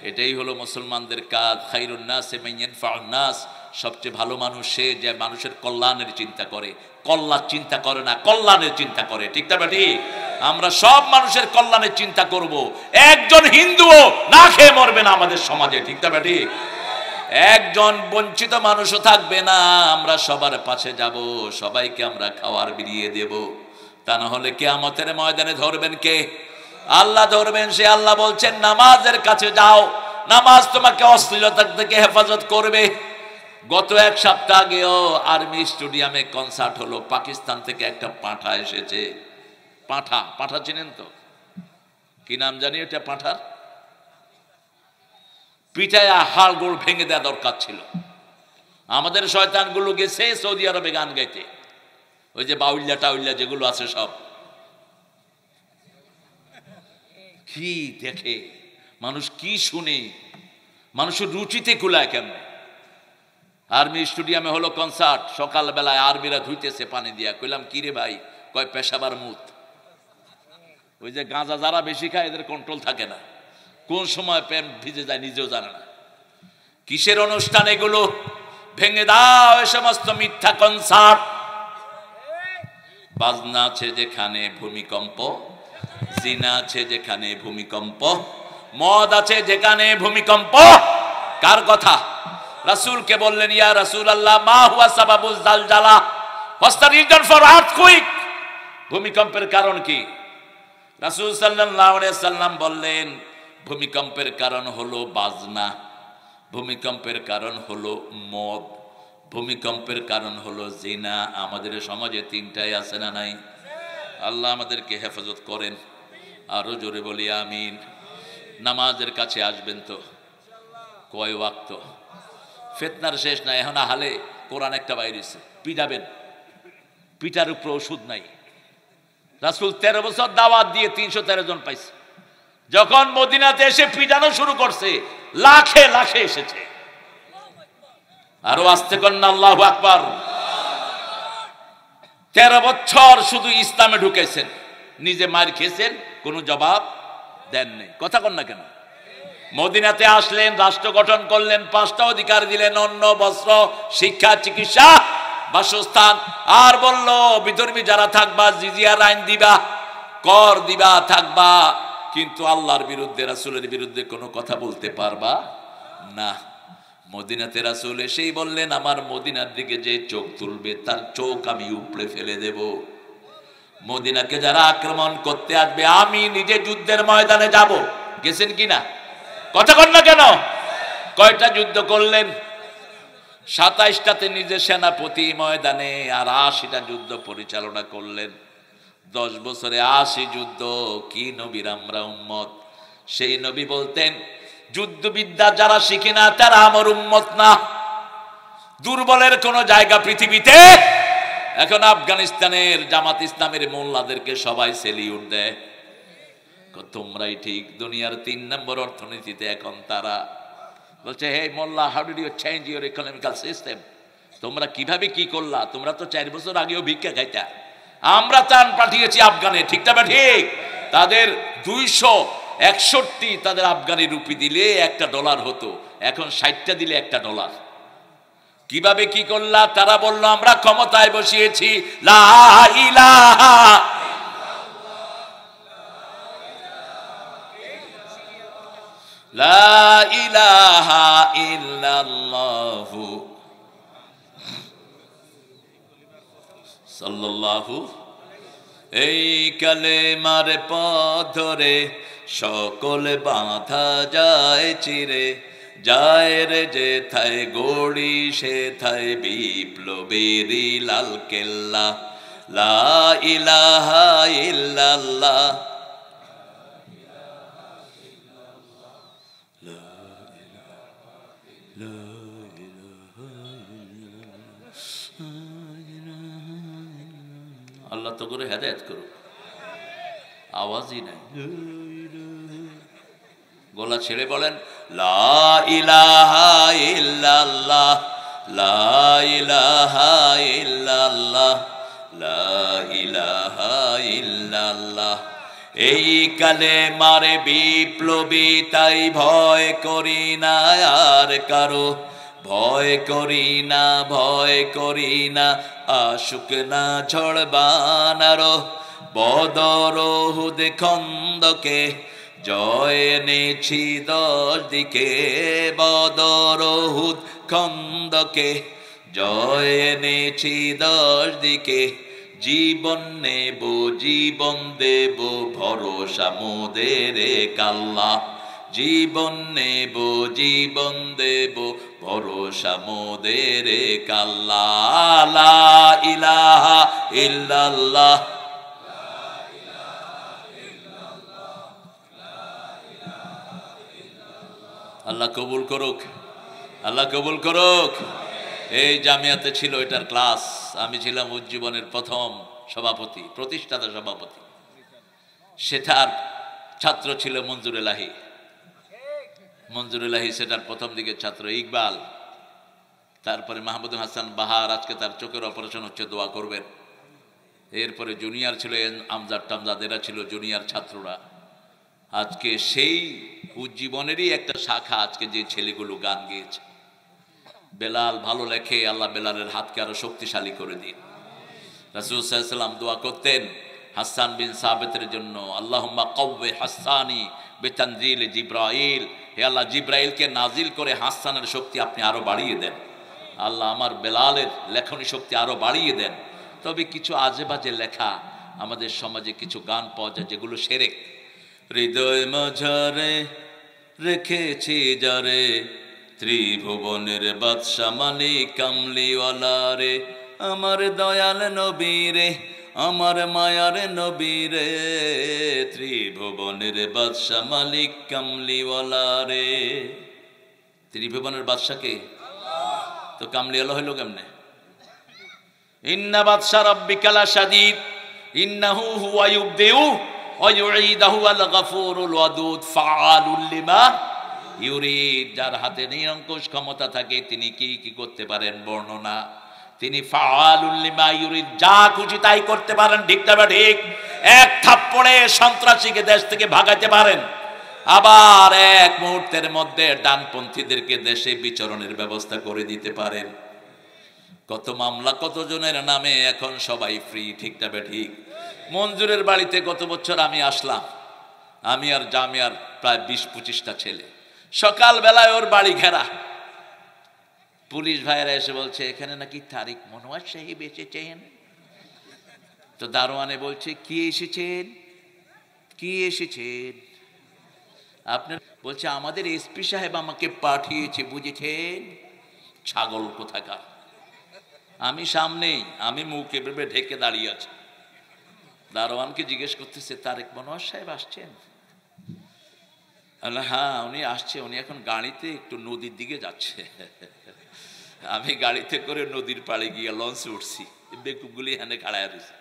এটাই হলো মুসলমানদের কাজ। খায়রুন নাসি মান ইয়ানফাউন নাস। সবচেয়ে ভালো মানুষ সে যে মানুষের কল্যাণের চিন্তা করে, কল্যাণ চিন্তা করে না, কল্যাণের চিন্তা করে। ঠিক না ঠিক? আমরা সব মানুষের কল্যাণের চিন্তা করব। একজন হিন্দুও না খেয়ে মরবে না আমাদের সমাজে। ঠিক না ঠিক? একজন বঞ্চিত মানুষও থাকবে না। আমরা সবার পাশে যাব, সবাইকে আমরা খাওয়ার বিলিয়ে দেব। তা না হলে কিয়ামতের ময়দানে ধরবেন কে? আল্লাহ ধরবেন। সে আল্লাহ বলছেন, নামাজের কাছে যাও, নামাজ তোমাকে অশ্লীলতা থেকে হেফাজত করবে। গত 1 সপ্তাহ আগেও আর্মি স্টেডিয়ামে কনসার্ট হলো। পাকিস্তান থেকে একটা পাঁঠা এসেছে। পাঁঠা চিনেন তো? কি নাম জানি এটা পাঁঠার? পিঠায়া হাড় গোড় ভেঙে দেওয়া দরকার ছিল। আমাদের শয়তানগুলো গেছে সৌদি আরবে গান গাইতে। ওই যে বাউল্লা টাউল্লা যেগুলো আছে সব। কি দেখে মানুষ, কি শুনে, মানুষের রুচিতে কুলায় কেমন। আর্মি স্টেডিয়ামে হলো কনসার্ট, সকালবেলায় আর্মিরা ধুইতেছে পানি দিয়া। কইলাম কি রে ভাই? কয় পেশাবার মুত। ওই যে গাঁজা যারা বেশি খায় এদের কন্ট্রোল থাকে না, কোন সময় প্যান্ট ভিজে যায় নিজেও জানে না। কিসের অনুষ্ঠান এগুলো? ভেঙে দাও এ সমস্ত মিথ্যা কনসার্ট। বাজনা আছে যেখানে ভূমিকম্প, জিনা আছে যেখানে ভূমিকম্প, মদ আছে যেখানে ভূমিকম্প। কার কথা? রাসূলকে বললেন, ইয়া রাসূলুল্লাহ মা হুয়া সাবাবুল জালজালা? What's the reason for earthquake? ভূমিকম্পের কারণ কি? রাসূল সাল্লাল্লাহু আলাইহি সাল্লাম বললেন, ভূমিকম্পের কারণ হলো বাজনা, ভূমিকম্পের কারণ হলো মদ, ভূমিকম্পের কারণ হলো জিনা। আমাদের সমাজে তিনটাই আছে না নাই? আল্লাহ আমাদেরকে হেফাজত করেন। আরো জোরে বলি আমিন। নামাজের কাছে আসবেন তো? কয় ওয়াক্ত? ফিতনার শেষ নাই। এখন হালে কোরআন একটা বাইরেছে, পিটাবেন, পিটার উপর ওষুধ নাই। রাসূল 13 বছর দাওয়াত দিয়ে 313 জন পাইছে। যখন মদিনাতে এসে পিটানো শুরু করছে, লাখে লাখে এসেছে। আরো আসতে কন্যা আল্লাহু আকবার। 13 বছর শুধু ইসলামে ঢুকেছেন, নিজে মার খেয়েছেন, কোনো জবাব দেন নাই। কথা কন না কেন? মদিনাতে আসলেন, রাষ্ট্র গঠন করলেন, 5টা অধিকার দিলেন, অন্ন, বস্ত্র, শিক্ষা, চিকিৎসা, বাসস্থান। আর বলল বিধর্মী যারা থাকবা জিজিয়ার আইন দিবা, কর দিবা, থাকবা, কিন্তু আল্লাহর বিরুদ্ধে, রাসূলের বিরুদ্ধে কোনো কথা বলতে পারবা না। মদিনাতে রাসূল এসেই বললেন, আমার মদিনার দিকে যে চোখ তুলবে তার চোখ আমি উপড়ে ফেলে দেব। মদিনাকে যারা আক্রমণ করতে আসবে আমি নিজে যুদ্ধের ময়দানে যাব। গেছেন কিনা? কথা কন না কেন? কয়টা যুদ্ধ করলেন? 27টাতে নিজে সেনাপতি ময়দানে, আর 80টা যুদ্ধ পরিচালনা করলেন। 10 বছরে 80 যুদ্ধ। কি নবীর আমরা উম্মত। সেই নবী বলতেন, যুদ্ধবিদ্যা যারা শিখে না তারা আমার উম্মত না। দুর্বলের কোন জায়গা পৃথিবীতে। এখন আফগানিস্তানের জামাত ইসলামের মোল্লাদেরকে সবাই সেলিউট দেয়, তোমরাই ঠিক। দুনিয়ার 3 নম্বর অর্থনীতিতে এখন তারা বলছে, হে মোল্লা, how did you change your economical system? তোমরা কিভাবে কি করলা? তোমরা তো 4 বছর আগেও ভিক্ষা খাইতা। আমরা ত্রাণ পাঠিয়েছি আফগানে, ঠিক না ঠিক? তাদের 261 তাদের আফগানি রুপি দিলে $1 হতো, এখন 60টা দিলে $1। কিভাবে কি করলা? তারা বলল, আমরা ক্ষমতায় বসিয়েছি লা ইলাহা লা ইলাহা ইল্লাল্লাহু সাল্লাল্লাহু। এই কালেমার পথ ধরে সকল বাঁধা যায় চিরে, যায় রে যেথায় গড়ি সেথায় বিপ্লবেরই লাল কেল্লা। লা ইলাহা ইল্লাল্লাহ আল্লাহ তো করে হেদায়েত করুক। আওয়াজই নাই, গলা ছেড়ে বলেন, লা ইলাহা ইল্লাল্লাহ, লা ইলাহা ইল্লাল্লাহ, লা ইলাহা ইল্লাল্লাহ। এই কালেমার বিপ্লবী তাই ভয় করি না আর কারো, ভয় করি না, ভয় করি না, আসুক না ঝড় বানারো। বদর উহুদ খন্দকে জয় এনেছি 10 দিকে, বদর উহুদ খন্দকে জয় এনেছি 10 দিকে। জীবন নেব, জীবন দেব, ভরসা মোদের আল্লাহ। জীবন নেব, জীবন দেব, ভরসা মোদের আল্লাহ। লা ইলাহা ইল্লাল্লাহ। আল্লাহ কবুল করুক, আল্লাহ কবুল করুক। এই জামিয়াতে ছিল এটার ক্লাস, আমি ছিলাম উজ্জীবনের প্রথম সভাপতি, প্রতিষ্ঠাতা সভাপতি। সেটার ছাত্র ছিল মঞ্জুর এলাহি। মঞ্জুর এলাহি সেটার প্রথম দিকের ছাত্র ইকবাল, তারপরে মাহমুদুল হাসান বাহার, আজকে তার চোখের অপারেশন হচ্ছে, দোয়া করবেন। এরপরে জুনিয়র ছিল আমজাদ টামজাদ, এরা ছিল জুনিয়র ছাত্ররা। আজকে সেই উজ্জীবনেরই একটা শাখা আজকে যে ছেলেগুলো গান গেয়েছে। বেলাল ভালো লেখে, আল্লাহ বেলালের হাতকে আরো শক্তিশালী করে দিন। রাসূল সাল্লাল্লাহু আলাইহি ওয়াসাল্লাম দোয়া করতেন হাসান বিন সাবিতের জন্য, আল্লাহুম্মা কওয়ি হাসানি বিতানজিল জিব্রাইল, হে আল্লাহ জিব্রাইলকে নাজিল করে হাসানের শক্তি আপনি আরো বাড়িয়ে দেন। আল্লাহ আমার বেলালের লেখনী শক্তি আরো বাড়িয়ে দেন। তবে কিছু আজে বাজে লেখা আমাদের সমাজে কিছু গান পাওয়া যায় যেগুলো শিরক। হৃদয় মাঝারে রেখেছি যারে, ত্রিভুবনের বাদশা মালিক কামলিওয়ালা রে, আমার দয়াল নবী রে, আমার মায়ার নবী রে, ত্রিভুবনের বাদশা মালিক কামলিওয়ালা রে। ত্রিভুবনের বাদশাকে তো কামলিওয়ালা হইল কেমনে? ইন্না বাদশা রাব্বিকা লাশাদীদ ইন্নাহু হুয়া ইউবদিউ ওয়া ইউঈদুহু আল গফুরুল ওয়াদুদ ফাআলুল লিমা ইউরিদ। যার হাতে নিরঙ্কুশ ক্ষমতা থাকে তিনি কি কি করতে পারেন বর্ণনা। তিনি ফাআলুল লিমা ইউরিদ, যা খুশি তাই করতে পারেন। ঠিক না ঠিক? এক থাপ্পড়ে সন্ত্রাসীকে দেশ থেকে ভাগাতে পারেন, আবার এক মুহূর্তের মধ্যে ডানপন্থীদেরকে দেশে বিচরণের ব্যবস্থা করে দিতে পারেন। কত মামলা কতজনের নামে, এখন সবাই ফ্রি। ঠিক না ঠিক? মঞ্জুরের বাড়িতে গত বছর আমি আসলাম, আমি আর জামিয়ার প্রায় 20-25টা ছেলে। সকাল বেলায় ওর বাড়ি ঘেরা, পুলিশ ভাইয়েরা এসে বলছে এখানে নাকি তারিক মনোয়ার সাহেব এসেছেন। তো দারোয়ানে বলছে কি এসেছেন, কি এসেছেন আপনার? বলছে আমাদের এসপি সাহেব আমাকে পাঠিয়েছে, বুঝেছেন? ছাগল কোথাকার। আমি সামনেই, আমি মুখ এভাবে ঢেকে দাঁড়িয়ে আছি। দারোয়ানকে জিজ্ঞেস করতেছে তারেক মনোয়ার সাহেব আসছেন? হ্যাঁ উনি আসছে, উনি এখন গাড়িতে একটু নদীর দিকে যাচ্ছে। আমি গাড়িতে করে নদীর পাড়ে গিয়ে লঞ্চে উঠছি, বেকুবগুলি এখানে খাড়ায় রয়েছে।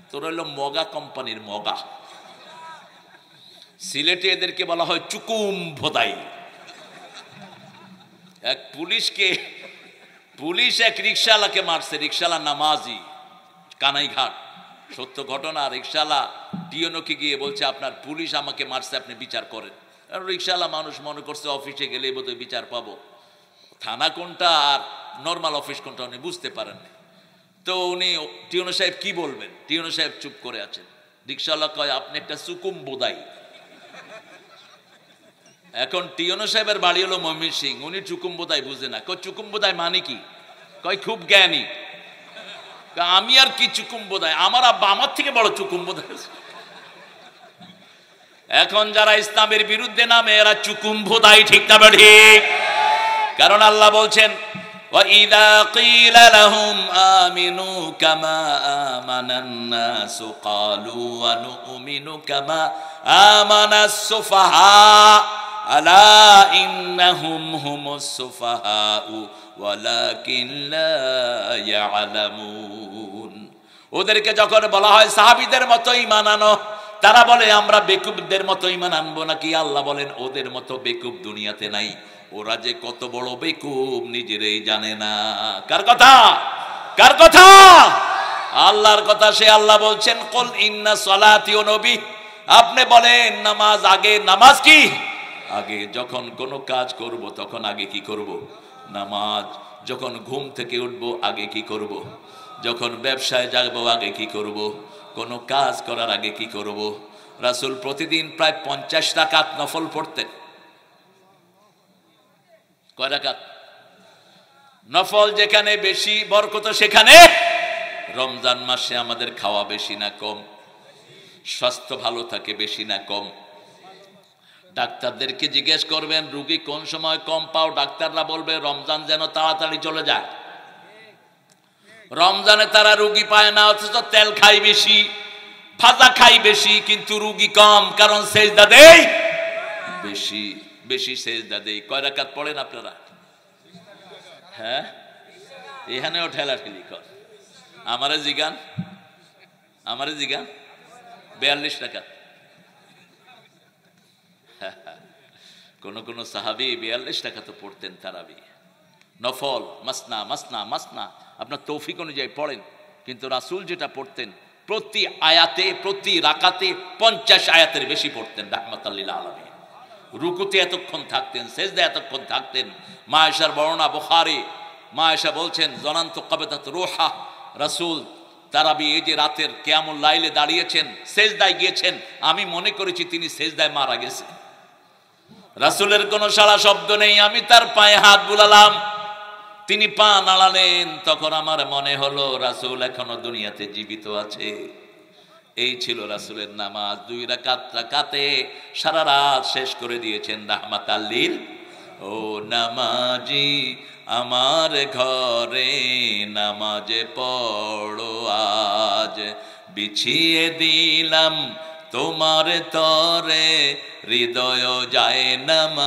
তোর হইল মগা কোম্পানির মগা। সিলেটে এদেরকে বলা হয় চুকুম ভোদাই। এক পুলিশ এক রিক্সাওয়ালাকে মারছে, রিক্সাওয়ালা নামাজি, কানাইঘাট, সত্য ঘটনা। রিক্সাওয়ালা টিওনোকে গিয়ে বলছে আপনার পুলিশ আমাকে মারছে, আপনি বিচার করেন। আর রিক্সাওয়ালা মানুষ মনে করছে অফিসে গেলেই বোধহয় বিচার পাবো, থানা কোনটা আর নর্মাল অফিস কোনটা উনি বুঝতে পারেন। তো উনি টিওনো সাহেব কি বলবেন, টিওনো সাহেব চুপ করে আছেন। রিক্সাওয়ালা কয় আপনি একটা চুকুম বোদাই। এখন টিওনো সাহেবের বাড়ি হলো ময়মনসিং, উনি চুকুম বোদাই বুঝে না। কয় চুকুম বোদাই মানে কি? কয় খুব জ্ঞানী। আমি আর কি চুকুম বোদাই, আমার আব্বা আমার থেকে বড় চুকুম বোদাই। এখন যারা ইসলামের বিরুদ্ধে নামে এরা চুকুম বোদাই। ঠিক না ঠিক? কারণ আল্লাহ বলছেন وَإِذَا قِيلَ لَهُمْ آمِنُوا كَمَا آمَنَ النَّاسُ قَالُوا وَنُؤْمِنُ كَمَا آمَنَ السُّفَهَاءُ أَلَا إِنَّهُمْ هُمُ السُّفَهَاءُ وَلَكِنْ لَا يَعْلَمُونَ। ওদেরকে যখন বলা হয় সাহাবীদের মতো ঈমান আনো, তারা বলে আমরা বেকুবদের মতো ঈমান আনবো নাকি? আল্লাহ বলেন ওদের মতো বেকুব দুনিয়াতে নাই। ওরা যে কত বড় বেকুব নিজেরাই জানে না। কার কথা? কার কথা? আল্লাহর কথা। সে আল্লাহ বলছেন কুল ইন্না সলাতি, ও নবী আপনি বলেন নামাজ আগে। নামাজ কি আগে? যখন কোনো কাজ করব তখন আগে কি করব? নামাজ। যখন ঘুম থেকে উঠব আগে কি করব? যখন ব্যবসায় যাবো আগে কি করব? কোনো কাজ করার আগে কি করব? রাসূল প্রতিদিন প্রায় 50 রাকাত নফল পড়তেন। কয় রাকাত নফল? যেখানে বেশি বরকত সেখানে। রমজান মাসে আমাদের খাওয়া বেশি না কম? স্বাস্থ্য ভালো থাকে বেশি না কম? ডাক্তারদেরকে জিজ্ঞেস করবেন রোগী কোন সময় কম পাও, ডাক্তাররা বলবে রমজান যেন তাড়াতাড়ি চলে যায়। রমজানে তারা রোগী পায় না, অথচ তেল খাই বেশি, ভাজা খাই বেশি, কিন্তু রোগী কম, কারণ সেজদা দেই বেশি। বেশি সেজদা দেই। কয় রাকাত পড়েন আপনারা? হ্যাঁ, এখানেও ঠেলাঠেলি কর। আমারে জিগান 42 রাকাত। কোন কোন সাহাবী 42 টাকা তো পড়তেন তারাবি, নফল মাসনা মাসনা মাসনা, আপনার তৌফিক অনুযায়ী পড়েন। কিন্তু রাসূল যেটা পড়তেন প্রতি আয়াতে প্রতি রাকাতে 50 আয়াতের বেশি পড়তেন রাহমাতাল লিল আলামিন। রুকুতে এতক্ষণ থাকতেন, সেজদায় এতক্ষণ থাকতেন। মা আয়েশার বর্ণনা বুখারী, মা আয়েশা বলছেন জনান্তু কাবাতাত রূহা, রাসূল তারাবি এই যে রাতের কিয়ামুল লাইলে দাঁড়িয়েছেন, সেজদায় গিয়েছেন, আমি মনে করেছি তিনি সেজদায় মারা গেছেন। রাসূলের কোনো সাড়া শব্দ নেই, আমি তার পায়ে হাত বুলালাম, তিনি পা নাড়ালেন, তখন আমার মনে হলো রাসূল এখনো দুনিয়াতে জীবিত আছে। এই ছিল রাসূলের নামাজ। 2 রাকাতে সারা রাত শেষ করে দিয়েছেন রাহমাতাল লিল। ও নামাজি আমার ঘরে নামাজে পড়ো আজ, বিছিয়ে দিলাম তোমার তরে হৃদয় যায় নামাজ।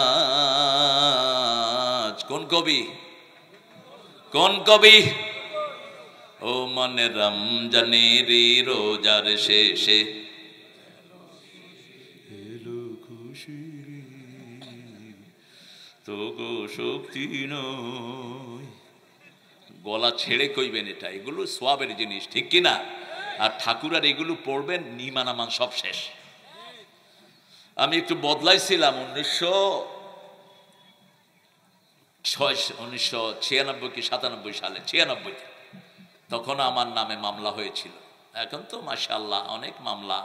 কোন কবি? কোন কবি? ও মনে রমজানের রোজার শেষে এলো খুশি তো গো শক্তি নয়। গলা ছেড়ে কইবেন এটা, এগুলো সোয়াবের জিনিস, ঠিক কিনা? আর ঠাকুর আর এগুলো পড়বেন, নিমান আমান সব শেষ। আমি একটু বদলাইছিলাম 1996 কি 97 সালে, 96 তখন আমার নামে মামলা হয়েছিল। এখন তো মাশাআল্লাহ অনেক মামলা,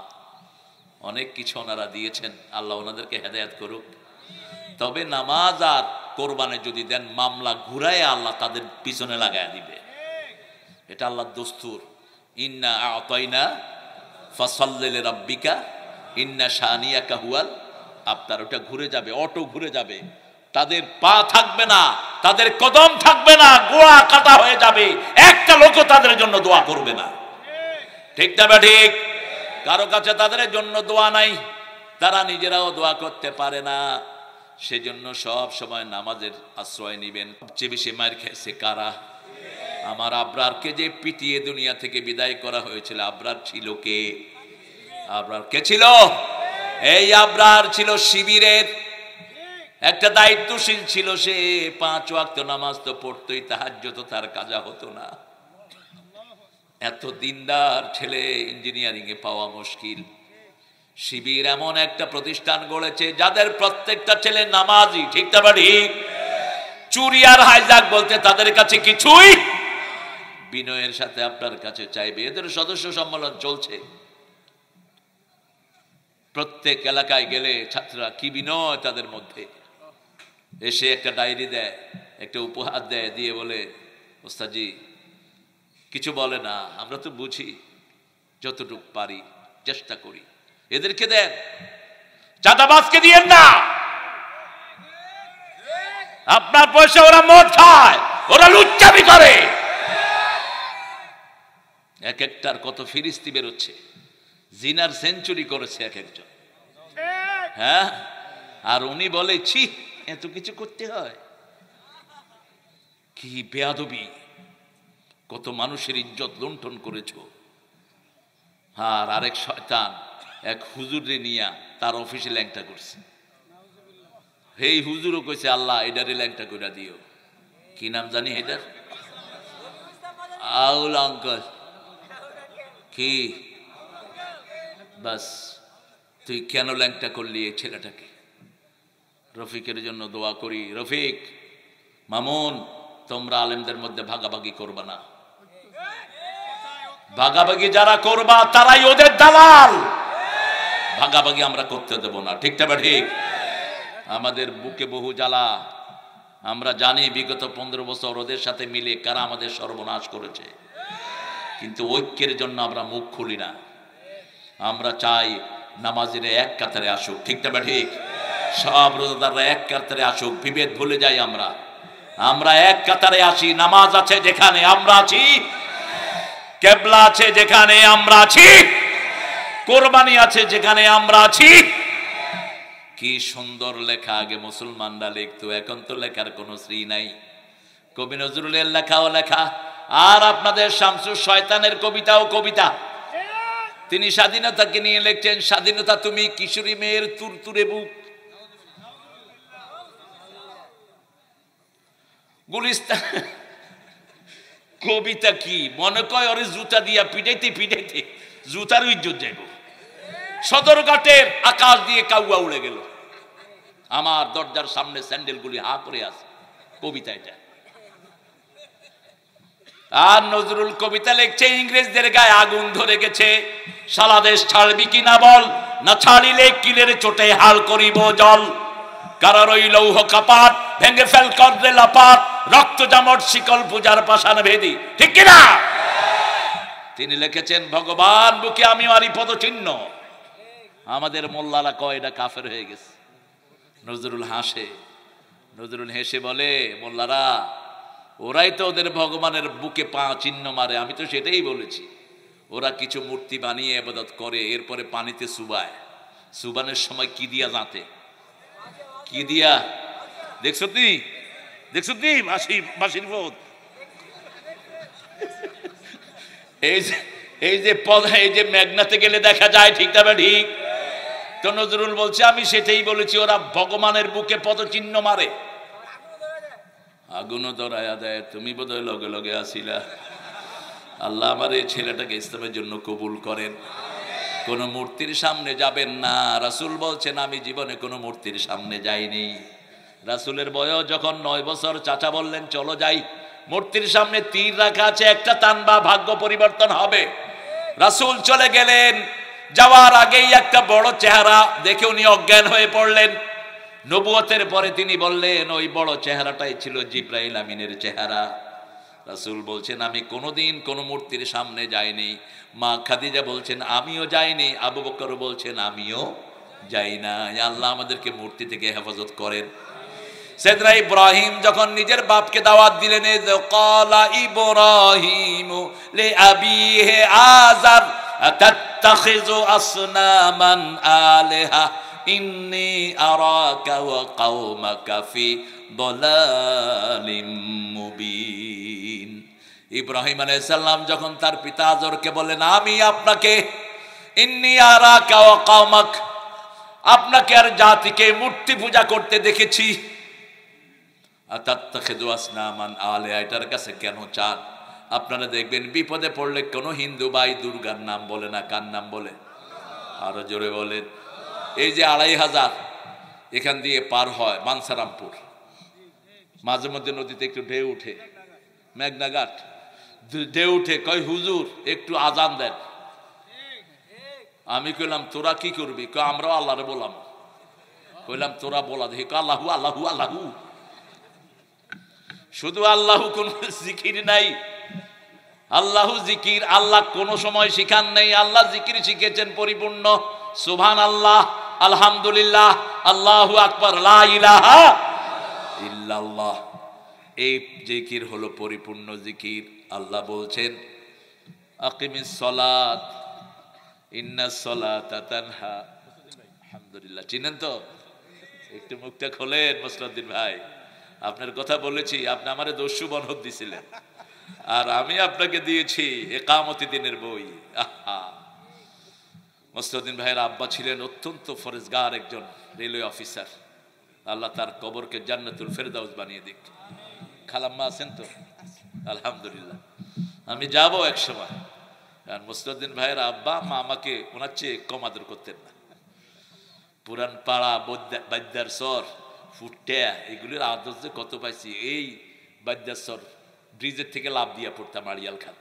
অনেক কিছু ওনারা দিয়েছেন, আল্লাহ ওনাদেরকে হেদায়েত করুক। তবে নামাজ আর কোরবানে যদি দেন, মামলা ঘুরায় আল্লাহ তাদের পিছনে লাগায় দিবে, এটা আল্লাহর দস্তুর। ইন্না আতাইনা ফাসাল্লি লিরাব্বিকা ইন্না শানিয়াকা হুয়াল আবতার, ওটা ঘুরে যাবে, অটো ঘুরে যাবে, তাদের পা থাকবে না, তাদের কদম থাকবে না, গোড়া কাটা হয়ে যাবে, একটা লোকও তাদের জন্য দোয়া করবে না। ঠিক না বা ঠিক? কারো কাছে তাদের জন্য দোয়া নাই, তারা নিজেরাও দোয়া করতে পারে না। সেজন্য সব সময় নামাজের আশ্রয় নিবেন। সবচেয়ে বেশি মার খেয়েছে কারা? আমার আবরারকে যে পিটিয়ে দুনিয়া থেকে বিদায় করা হয়েছিল, আবরার ছিল কে? আবরার কে ছিল? এই আবরার ছিল শিবিরের একটা দায়িত্বশীল ছিল। সে 5 ওয়াক্ত নামাজ তো পড়তোই, তাহাজ্জুদ তো তার কাজা হতো না। এত দিনদার ছেলে ইঞ্জিনিয়ারিং এ পাওয়া মুশকিল। শিবির এমন একটা প্রতিষ্ঠান গড়েছে যাদের প্রত্যেকটা ছেলে নামাজি, ঠিক না ঠিক? চুরি আর হাইজাক বলতে তাদের কাছে কিছুই। বিনয়ের সাথে আপনার কাছে চাইবে, এদের সদস্য সম্মেলন চলছে, প্রত্যেক এলাকায় গেলে ছাত্ররা কি বিনয় তাদের মধ্যে। এসে একটা ডায়েরি দেয়, একটা উপহার দেয়, দিয়ে বলে ওস্তাদজি কিছু বলে না, আমরা তো বুঝি, যতটুকু পারি চেষ্টা করি। এদেরকে দেন, চাঁদাবাজকে দিয়েন না। আপনার পয়সা ওরা মদ খায়, ওরা লুচ্চামি করে। এক একটার কত ফিরিস্তি বেরোচ্ছে, জিনার সেঞ্চুরি করেছে এক একজন। হ্যাঁ, আর উনি বলে ছি এত কিছু করতে হয়, কি বেয়াদবি, কত মানুষের ইজ্জত লুণ্ঠন করেছো। আর আরেক শয়তান এক হুজুরে নিয়া তার অফিসে ল্যাংটা করছে। এই হুজুরও কইছে আল্লাহ এটারে ল্যাংটা করে দিও। কি নাম জানি এটার? আউল আঙ্কল। কি বাস তুই কেন ল্যাংটা করলি এই ছেলেটাকে? রফিকের জন্য দোয়া করি। রফিক, মামুন, তোমরা আলেমদের মধ্যে ভাগাভাগি করবা না। ভাগাভাগি যারা করবা তারাই ওদের দালাল। ভাগাভাগি আমরা করতে দেব না, ঠিক না ঠিক? আমাদের বুকে বহু জ্বালা, আমরা জানি বিগত 15 বছর ওদের সাথে মিলে কারা আমাদের সর্বনাশ করেছে, কিন্তু ঐক্যের জন্য আমরা মুখ খুলি না। আমরা চাই নামাজিরা এক কাতারে আসুক, ঠিক না ঠিক? সব রোজাদাররা এক কাতারে আসুক, বিভেদ ভুলে যাই আমরা। আমরা এক কাতারে আসি, নামাজ আছে যেখানে আমরা আছি, কেবলা আছে যেখানে আমরা আছি, কোরবানি আছে যেখানে আমরা আছি। কি সুন্দর লেখা আগে মুসলমানরা লিখতো, এখন তো লেখার কোনো শ্রী নাই। কবি নজরুলের লেখাও লেখা, আর আপনাদের শামসুর শয়তানের কবিতাও কবিতা। তিনি স্বাধীনতাকে নিয়ে লিখছেন, স্বাধীনতা তুমি কিশোরী মেয়ের তুরতুরে বুক, গুলিস্তান কবিতা কি মনে কয় ওরে জুতা দিয়া পিটাইতে পিটাইতে জুতার ইজ্জত যাইব। সদরঘাটের আকাশ দিয়ে কাউয়া উড়ে গেল, আমার দরজার সামনে স্যান্ডেলগুলি হা করে আছে। কবিতা এটা। আর নজরুল কবিতা লিখছে, ইংরেজদের গায়ে আগুন ধরে গেছে, সারা দেশ ছাড়বি কিনা বল, না ছাড়িলে কিলের চোটে হাল করিব জল। কারার ওই লৌহ কাপাট ভেঙে ফেল করলে লাপাট, রক্ত জামট শিকল পূজার পাষাণ ভেদি। ঠিক কিনা? তিনি লিখেছেন, ভগবান বুকে আমি মারি পদচিহ্ন। আমাদের মোল্লারা কয় এটা কাফের হয়ে গেছে। নজরুল হাসে, নজরুল হেসে বলে, মোল্লারা ওরাই তো ওদের ভগবানের বুকে পা চিহ্ন মারে, আমি তো সেটাই বলেছি। ওরা কিছু মূর্তি বানিয়ে ইবাদত করে, এরপরে পানিতে চুবায়। চুবানের সময় কি দিয়া জানতে, কি দিয়া দেখছো তুই, দেখছো তুই বাসির বোধ। এই যে মেঘনাতে গেলে দেখা যায়, ঠিক তবে ঠিক। তো নজরুল বলছে, আমি সেটাই বলেছি, ওরা ভগবানের বুকে পদচিহ্ন মারে। আগুনও ধরায়া দেয়, তুমি বোধহয় লগে লগে আসিলা। আল্লাহ আমার এই ছেলেটাকে ইসলামের জন্য কবুল করেন। কোন মূর্তির সামনে যাবেন না। রাসূল বলছেন, আমি জীবনে কোনো মূর্তির সামনে যাইনি। রাসূলের বয়স যখন 9 বছর, চাচা বললেন চলো যাই, মূর্তির সামনে তীর রাখা আছে, একটা টানবা ভাগ্য পরিবর্তন হবে। রাসূল চলে গেলেন, যাওয়ার আগেই একটা বড় চেহারা দেখে উনি অজ্ঞান হয়ে পড়লেন। নবুয়তের পরে তিনি বললেন, ওই বড় চেহারাটাই ছিল জিবরাইল আমিনের চেহারা। রাসূল বলছেন, আমি কোনোদিন কোনো মূর্তির সামনে যাইনি। মা খাদিজা বলছেন, আমিও যাইনি। আবু বকর বলছেন, আমিও যাই না। আল্লাহ আমাদেরকে মূর্তি থেকে হেফাজত করেন। সাইয়েদনা ইব্রাহিম যখন নিজের বাপকে দাওয়াত দিলেন, ক্বালা ইব্রাহিম লিআবিহি আযার আতাত্তাখিযু আসনামান আলিহা ইন্নী আরাকা ওয়া কওমাকা ফি দালালিম মুবিন। ইব্রাহিম আলাইহিস সালাম যখন তার পিতা আজরকে বলেন, আমি আপনাকে ইন্নী আরাকা ওয়া কওমাক, আপনাকে আর জাতিকে মূর্তি পূজা করতে দেখেছি। আতাত্তাখিযু আসনামান আলিহা, এটার কাছে কেন চান? আপনারা দেখবেন বিপদে পড়লে কোনো হিন্দু ভাই দুর্গার নাম বলে না, কার নাম বলে? আরো জোরে বলেন। এই যে 2500 এখান দিয়ে পার হয় মানসারামপুর, মাঝে মধ্যে নদীতে একটু ঢেউ উঠে, মেঘনাঘাট ঢেউ উঠে, কয় হুজুর একটু আজান দেন। আমি কইলাম তোরা কি করবি? কয় আমরাও আল্লাহরে বললাম। কইলাম তোরা বলা দেখি। আল্লাহু আল্লাহু আল্লাহু, শুধু আল্লাহু, কোন জিকির নাই। আল্লাহু জিকির আল্লাহ কোন সময় শিখান নেই। আল্লাহ জিকির শিখেছেন পরিপূর্ণ। সুবহানাল্লাহ, আলহামদুলিল্লাহ, আল্লাহু আকবার, লা ইলাহা ইল্লাল্লাহ। এই জিকির হলো পরিপূর্ণ জিকির। আল্লাহ বলছেন, আকিমিস সালাত ইন্নাস সালাতা তানহা। আলহামদুলিল্লাহ, চিনেন তো? একটু মুখটা খোলেন মুসলিউদ্দিন ভাই। আপনার কথা বলেছি, আপনি আমারে দস্যু বনহদ দিছিলেন, আর আমি আপনাকে দিয়েছি একামতি দিনের বই। আহা, মুসলিউদ্দিন ভাইয়ের আব্বা ছিলেন অত্যন্ত ফরেজগার একজন রেলওয়ে অফিসার। আল্লাহ তার কবরকে জান্নাতুল ফেরদাউস বানিয়ে দিক। খালাম্মা আছেন তো? আলহামদুলিল্লাহ। আমি যাব এক সময়। আর মুসলিউদ্দিন ভাইয়ের আব্বা মা আমাকে ওনার চেয়ে কম আদর করতেন না। পুরান পাড়া, বাদ্যার সর, ফুটিয়া, এগুলির আদর যে কত পাইছি। এই বাদ্যার সর ব্রিজের থেকে লাভ দিয়া পড়তাম আড়িয়াল খাত।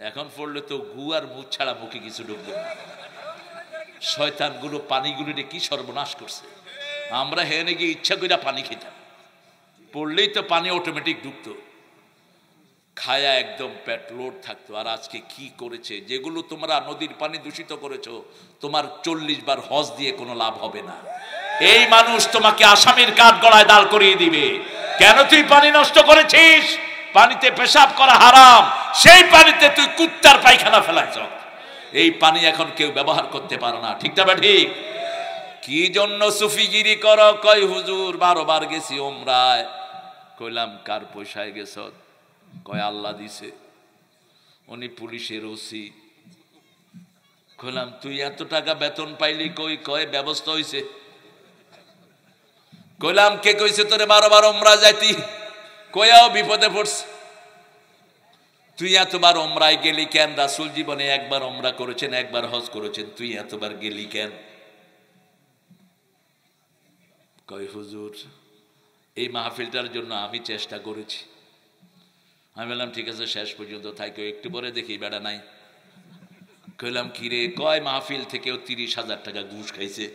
এখন পড়লে তো গু আর মুখ ছাড়া মুখে কিছু ঢুকবে না। শয়তানগুলো পানিগুলিরে কি সর্বনাশ করছে। আমরা হেনে গিয়ে ইচ্ছা করে পানি খেতাম, পড়লেই তো পানি অটোমেটিক ঢুকতো, খায়া একদম পেট লোড থাকতো। আর আজকে কি করেছে, যেগুলো তোমরা নদীর পানি দূষিত করেছো, তোমার 40 বার হজ দিয়ে কোনো লাভ হবে না। এই মানুষ তোমাকে আসামির কাঠ গড়ায় দাঁড় করিয়ে দিবে। কেন তুই পানি নষ্ট করেছিস? পানিতে পেশাব করা হারাম, সেই পানিতে তুই কুত্তার পায়খানা ফেলাইছ। এই পানি এখন কেউ ব্যবহার করতে পারে না। ঠিক না ঠিক? কি জন্য সুফিগিরি কর? কয় হুজুর 12 বার গেছি ওমরায়। কইলাম কার পয়সায় গেছ? কয় আল্লাহ দিছে। উনি পুলিশের ওসি। কইলাম তুই এত টাকা বেতন পাইলি কই? কয় ব্যবস্থা হইছে। কইলাম কে কইছে তোরে 12 বার ওমরা যাইতি? কয়াও বিপদে পড়ছে। তুই এতবার ওমরায় গেলি কেন? রাসূল জীবনে একবার ওমরা করেছেন, একবার হজ করেছেন, তুই এতবার গেলি কেন? কয় হুজুর এই মাহফিলটার জন্য আমি চেষ্টা করেছি। আমি বললাম ঠিক আছে শেষ পর্যন্ত থাকো, একটু পরে দেখি বেড়া নাই। কইলাম কিরে? কয় মাহফিল থেকেও 30,000 টাকা ঘুষ খাইছে।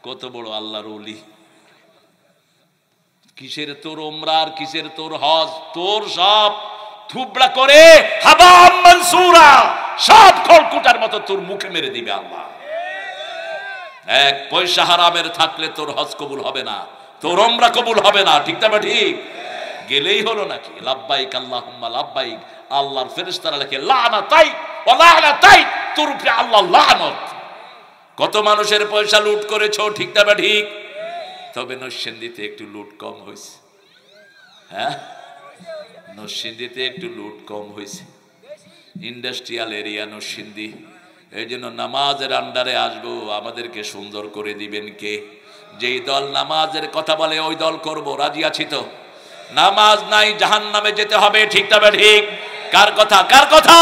কত বড় আল্লাহর ওলি! কিসের তোর ওমরা আর কিসের তোর হজ? তোর সব থুবড়া করে হাবাম মানসুরা, সব খড়কুটার মতো তোর মুখে মেরে দিবে আল্লাহ। এক পয়সা হারামের থাকলে তোর হজ কবুল হবে না, তোর ওমরা কবুল হবে না। ঠিক না? ঠিক গেলেই হলো নাকি? লাব্বাইক আল্লাহুম্মা লাব্বাইক। আল্লাহর ফেরেশতারা লেখে লানাতাই ওয়া লানাতাই, তোর উপরে আল্লাহর লানত। কত মানুষের পয়সা লুট করেছো। ঠিক না? ঠিক। তবে নরসিংদীতে একটু লুট কম হয়েছে। হ্যাঁ, নরসিংদীতে একটু লুট কম হয়েছে। Industrial area Narsingdi. এই জন্য নামাজের আন্ডারে আসবো, আমাদেরকে সুন্দর করে দিবেন কে? যেই দল নামাজের কথা বলে ওই দল করব, রাজি আছি তো? নামাজ নাই জাহান্নামে যেতে হবে। ঠিক না? ঠিক। কার কথা? কার কথা?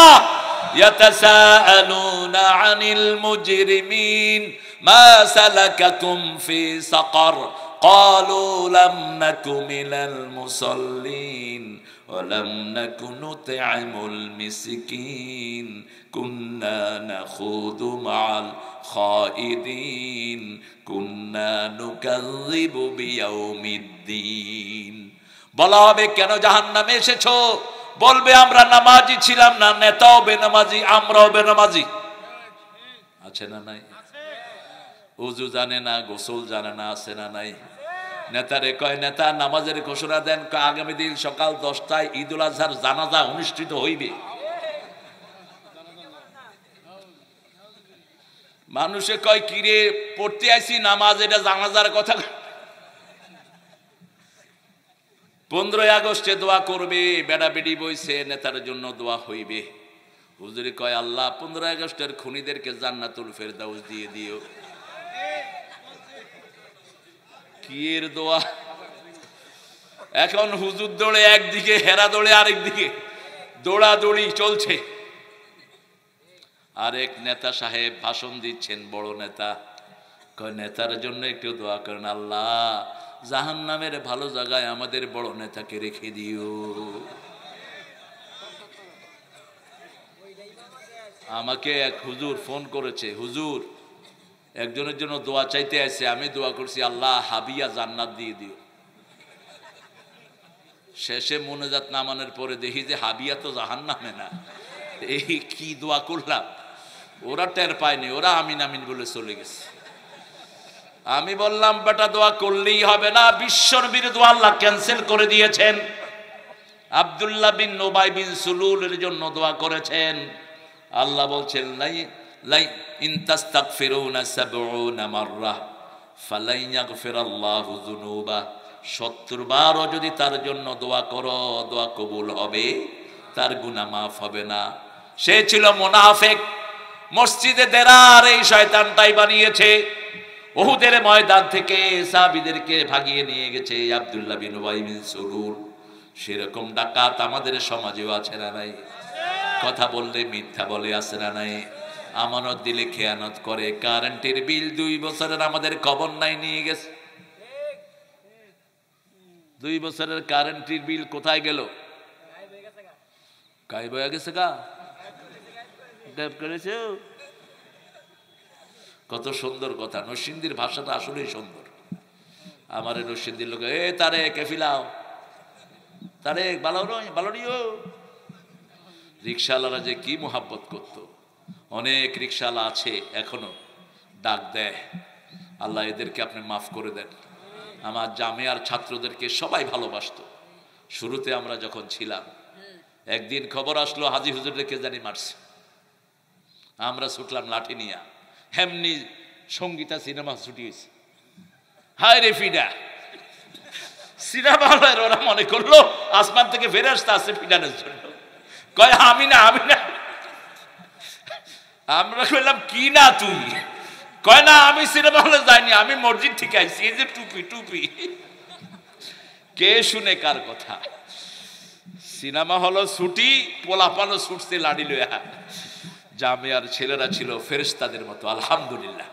ইয়াতাসাআলুনা আনিল মুজরিমিন মা সালাকাকুম ফি সাকার ক্বালু লাম নাকু মিনাল মুসাল্লিন ওয়া লাম নাকু নুত'আমুল মিসকিন কুন্না নাখুদু মা'আল খাইদিন কুন্না নুকাযযিবু বিয়াউমিদ্দিন। বলা হবে কেন জাহান্নামে এসেছো? বলবে আমরা নামাজি ছিলাম না, নেতাও বেনামাজি, আমরাও বেনামাজি। আছে না নাই? ওযু জানে না, গোসল জানে না, আছে না নাই? নেতারে কয় নেতা নামাজের ঘোষণা দেন, আগামী দিন সকাল 10টায় ঈদুল আজহার জানাজা অনুষ্ঠিত হইবে। মানুষে কয় কিরে পড়তে আইছি নামাজ, এটা জানাজার কথা। 15 আগস্টে দোয়া করবে, বেড়া বেড়ি বইছে, নেতার জন্য দোয়া হইবে। হুজুরি কয় আল্লাহ 15 আগস্টের খুনিদেরকে জান্নাতুল ফেরদাউস দিয়ে দিও। কি এর দোয়া? এখন হুজুর দৌড়ে একদিকে, হেরা দৌড়ে আরেকদিকে, দৌড়াদৌড়ি চলছে। আরেক নেতা সাহেব ভাষণ দিচ্ছেন, বড় নেতা, কয় নেতার জন্য একটু দোয়া করেন, আল্লাহ জাহান্নামের ভালো জায়গায় আমাদের বড় নেতাকে রেখে দিও। আমাকে এক হুজুর ফোন করেছে, হুজুর একজনের জন্য দোয়া চাইতে আসে, আমি দোয়া করছি আল্লাহ হাবিয়া জান্নাত দিয়ে দিও। শেষে মুনাজাত নামানোর পরে দেখি যে হাবিয়া তো জাহান্নামে না। এই কি দোয়া করলাম? ওরা টের পায়নি, ওরা আমিন আমিন বলে চলে গেছে। আমি বললাম বেটা দোয়া করলেই হবে না, বিশ্বনবীর দোয়া আল্লাহ ক্যান্সেল করে দিয়েছেন। আব্দুল্লাহ বিন উবাই বিন সুলুলের জন্য দোয়া করেছেন। আল্লাহ বলছেন লাই ইন তাস্তাগফিরুনা ৭০ মাররা ফালাই ইয়াগফিরাল্লাহু যুনুবা। ৭০ বারও যদি তার জন্য দোয়া করো, দোয়া কবুল হবে, তার গুনাহ মাফ হবে না। সে ছিল মুনাফিক। মসজিদে দেরার এই শয়তানটাই বানিয়েছে। উহুদের ময়দান থেকে সাহাবীদেরকে ভাগিয়ে নিয়ে গেছে আব্দুল্লাহ বিন উবাই বিন সুলুল। সেরকম ডাকাত আমাদের সমাজেও আছে না নাই? কথা বললে মিথ্যা বলে, আছে না নাই? আমানত দিলে খেয়ানত করে। কারেন্টের বিল 2 বছরের আমাদের খবর নাই, নিয়ে গেছে। 2 বছরের কারেন্টের বিল কোথায় গেল? গায়েব হয়ে গেছে। গায়েব করেছে। কত সুন্দর কথা! নরসিংদীর ভাষাটা আসলেই সুন্দর। আমার নরসিংদীর লোক, এ তারে কেফিলাও, তারে বালনিও। রিক্সাওয়ালারা যে কি মোহাব্বত করত। অনেক রিক্সাওয়ালা আছে এখনো, ডাক দেয়। আল্লাহ এদেরকে আপনি মাফ করে দেন। আমার জামিয়ার ছাত্রদেরকে সবাই ভালোবাসত। শুরুতে আমরা যখন ছিলাম, একদিন খবর আসলো হাজি হুজুরকে জানি মারছে। আমরা ছুটলাম লাঠি নিয়ে। হেমনি সঙ্গীতা সিনেমা ছুটি হয়েছে। হায় রে ফিডা! সিনেমা হলের ওরা মনে করলো আসমান থেকে ফেরেশতা আসছে ফিডানোর জন্য। কয় আমি না, আমি না। আমরা কইলাম কি না তুই? কয় না আমি সিনেমা হলে যাইনি, আমি মসজিদ থেকে আইছি। এই যে টুপি টুপি, কে শুনে কার কথা? সিনেমা হলো ছুটি, পোলাপানো ছুটছে লাড়ি লইয়া। জামিয়ার ছেলেরা ছিল ফেরেশতাদের মতো। আলহামদুলিল্লাহ,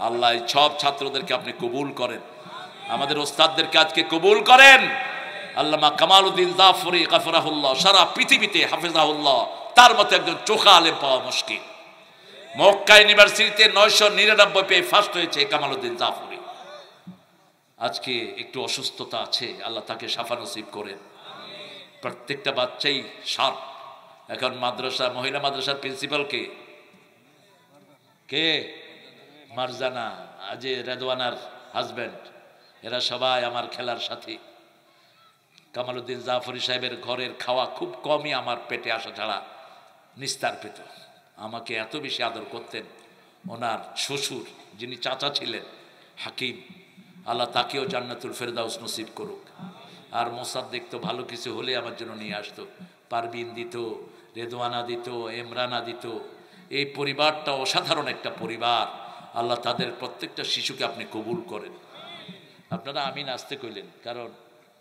আল্লাহ সব ছাত্রদেরকে আপনি কবুল করেন, আমাদের ওস্তাদদেরকে আজকে কবুল করেন। আল্লামা কামালউদ্দিন জাফরি গাফরাহুল্লাহ, সারা পৃথিবীতে হাফেজাহুল্লাহ, তার মতো একজন চোখা আলেম পাওয়া মুশকিল। মক্কা ইউনিভার্সিটিতে 999 পেয়ে ফার্স্ট হয়েছে কামালউদ্দিন জাফরি। আজকে একটু অসুস্থতা আছে, আল্লাহ তাকে শাফা নসিব করেন। প্রত্যেকটা বাচ্চাই শার্প। এখন মাদ্রাসা, মহিলা মাদ্রাসার প্রিন্সিপাল কে? কে? মারজানা, আজে রেদওয়ানার হাজব্যান্ড, এরা সবাই আমার খেলার সাথী। কামালউদ্দিন জাফরি সাহেবের ঘরের খাওয়া খুব কমই আমার পেটে আসা ছাড়া নিস্তার পেত। আমাকে এত বেশি আদর করতেন। ওনার শ্বশুর যিনি চাচা ছিলেন হাকিম, আল্লাহ তাকেও জান্নাতুল ফেরদাউস নসিব করুক। আর মোসাদ্দেক তো ভালো কিছু হলে আমার জন্য নিয়ে আসতো। পারবিন দিত, রেদওয়ানা দিত, এমরানা দিত। এই পরিবারটা অসাধারণ একটা পরিবার। আল্লাহ তাদের প্রত্যেকটা শিশুকে আপনি কবুল করেন। আপনারা আমিন আসতে কইলেন, কারণ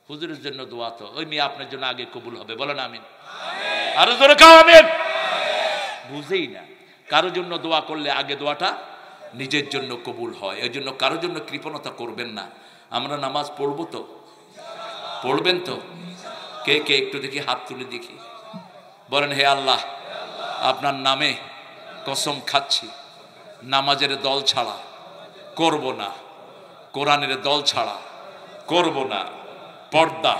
হুজুরের জন্য দোয়া তো ওই মেয়ে আপনার জন্য আগে কবুল হবে। বলেন আমিন। আরো জোরে কাও আমিন। বুঝেই না, কারোর জন্য দোয়া করলে আগে দোয়াটা নিজের জন্য কবুল হয়। এই জন্য কারোর জন্য কৃপণতা করবেন না। আমরা নামাজ পড়বো তো, পড়বেন তো? কে কে একটু দেখি হাত তুলে দেখি, বলেন হে আল্লাহ, আপনার নামে কসম খাচ্ছি, নামাজের দল ছাড়া করব না, কোরআনের দল ছাড়া করব না, পর্দা